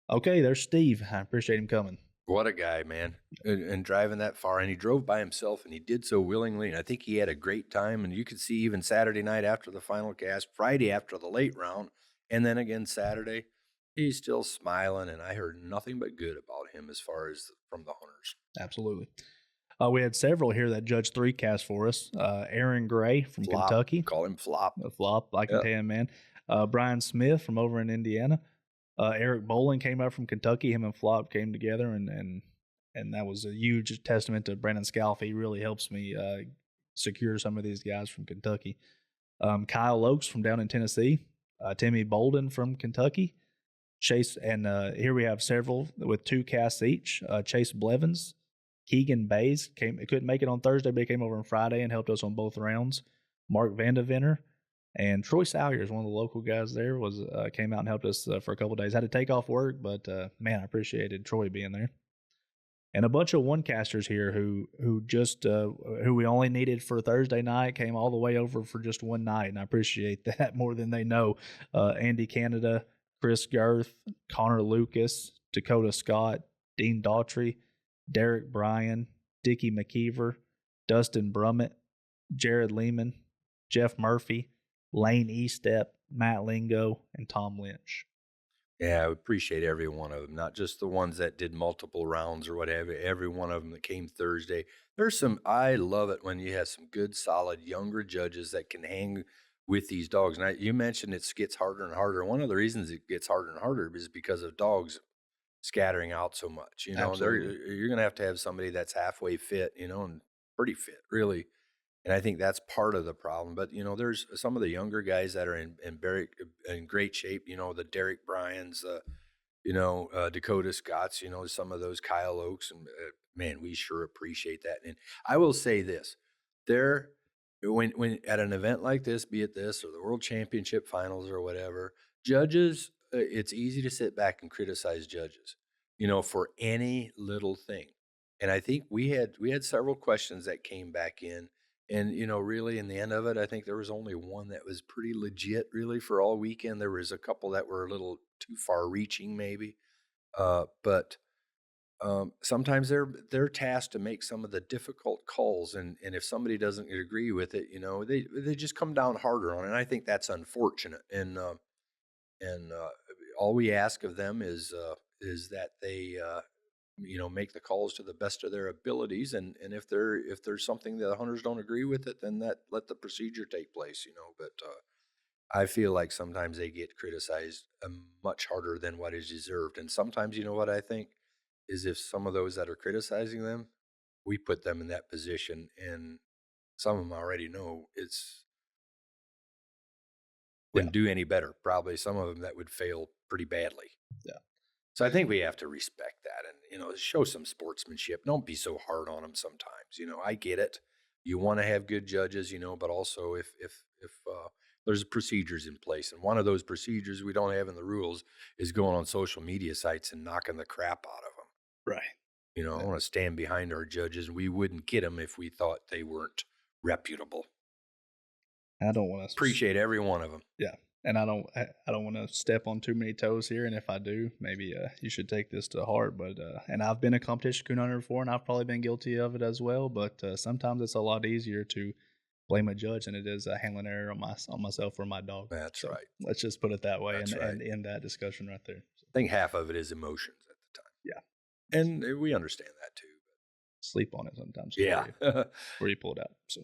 Okay, there's Steve. I appreciate him coming. What a guy, man. And driving that far. And he drove by himself, and he did so willingly. And I think he had a great time. And you could see even Saturday night after the final cast, Friday after the late round, and then again Saturday, he's still smiling. And I heard nothing but good about him as far as from the hunters. Absolutely. We had several here that Judge 3 cast for us. Aaron Gray from Flop. Kentucky. Call him Flop. A flop, I can tell you, man. Brian Smith from over in Indiana. Eric Bolin came up from Kentucky. Him and Flop came together, and that was a huge testament to Brandon Scalf. He really helps me secure some of these guys from Kentucky. Kyle Oakes from down in Tennessee. Timmy Bolden from Kentucky. Chase, and here we have several with 2 casts each. Chase Blevins, Keegan Bays couldn't make it on Thursday, but he came over on Friday and helped us on both rounds. Mark Vandeventer. And Troy Salyers, one of the local guys there, came out and helped us for a couple of days. Had to take off work, but man, I appreciated Troy being there. And a bunch of one casters here who we only needed for Thursday night came all the way over for just one night, and I appreciate that more than they know. Andy Canada, Chris Girth, Connor Lucas, Dakota Scott, Dean Daughtry, Derek Bryan, Dickie McKeever, Dustin Brummett, Jared Lehman, Jeff Murphy, Lane Estep, Matt Lingo, and Tom Lynch. Yeah, I appreciate every one of them, not just the ones that did multiple rounds or whatever, every one of them that came Thursday. I love it when you have some good, solid, younger judges that can hang with these dogs. And you mentioned it gets harder and harder. One of the reasons it gets harder and harder is because of dogs scattering out so much. You know, you're going to have somebody that's halfway fit, you know, and pretty fit, really. And I think that's part of the problem. But, you know, there's some of the younger guys that are in great shape, you know, the Derek Bryans, Dakota Scotts, you know, some of those Kyle Oakes. And, man, we sure appreciate that. And I will say this, when at an event like this, be it this or the World Championship Finals or whatever, judges, it's easy to sit back and criticize judges, you know, for any little thing. And I think we had several questions that came back in. And, you know, really in the end of it, I think there was only one that was pretty legit, really, for all weekend. There was a couple that were a little too far reaching, maybe. But sometimes they're tasked to make some of the difficult calls. And if somebody doesn't agree with it, you know, they just come down harder on it. And I think that's unfortunate. And all we ask of them is that they you know, make the calls to the best of their abilities, and if there's something that the hunters don't agree with it, then let the procedure take place, you know. But I feel like sometimes they get criticized much harder than what is deserved, and sometimes, you know, what I think is if some of those that are criticizing them, we put them in that position, and some of them already know wouldn't do any better. Probably some of them that would fail pretty badly. Yeah. So I think we have to respect that and, you know, show some sportsmanship. Don't be so hard on them sometimes. You know, I get it. You want to have good judges, you know, but also if there's procedures in place, and one of those procedures we don't have in the rules is going on social media sites and knocking the crap out of them. Right. You know, I want to stand behind our judges. We wouldn't get them if we thought they weren't reputable. I don't want to appreciate every one of them. Yeah. And I don't want to step on too many toes here. And if I do, maybe you should take this to heart. But and I've been a competition coon hunter before, and I've probably been guilty of it as well. But sometimes it's a lot easier to blame a judge than it is a handling error on myself or my dog. That's right. Let's just put it that way and end that discussion right there. So. I think half of it is emotions at the time. Yeah. And we understand that too. Sleep on it sometimes. Yeah. Before you pull it out. So.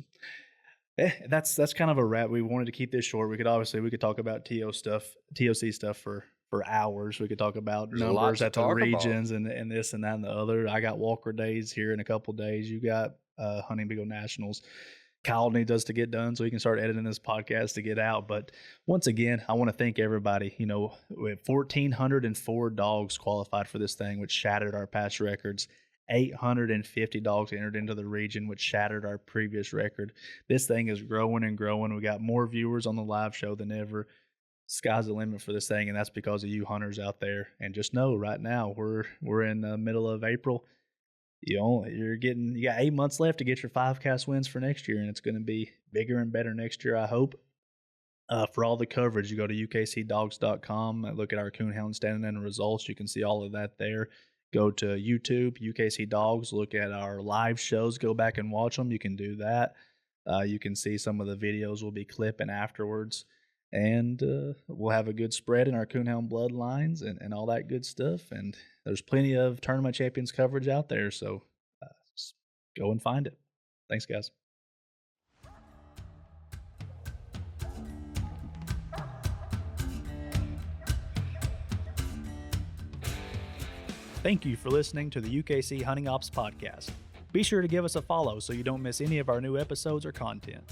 That's kind of a wrap. We wanted to keep this short. We could talk about TOC stuff for hours. We could talk about numbers at the regions and this and that and the other. I got Walker days here in a couple days. You got Hunting Beagle Nationals. Kyle needs us to get done so he can start editing this podcast to get out. But once again, I want to thank everybody. You know, we had 1,404 dogs qualified for this thing, which shattered our past records. 850 dogs entered into the region, which shattered our previous record. This thing is growing and growing. We got more viewers on the live show than ever. Sky's the limit for this thing, and that's because of you hunters out there. And just know, right now we're in the middle of April. You got 8 months left to get your 5-cast wins for next year, and it's going to be bigger and better next year, I hope. For all the coverage, you go to ukcdogs.com and look at our coonhound standing in results. You can see all of that there. Go to YouTube, UKC Dogs, look at our live shows, go back and watch them. You can do that. You can see some of the videos we'll be clipping afterwards. And we'll have a good spread in our coonhound bloodlines and all that good stuff. And there's plenty of Tournament Champions coverage out there, so just go and find it. Thanks, guys. Thank you for listening to the UKC Hunting Ops Podcast. Be sure to give us a follow so you don't miss any of our new episodes or content.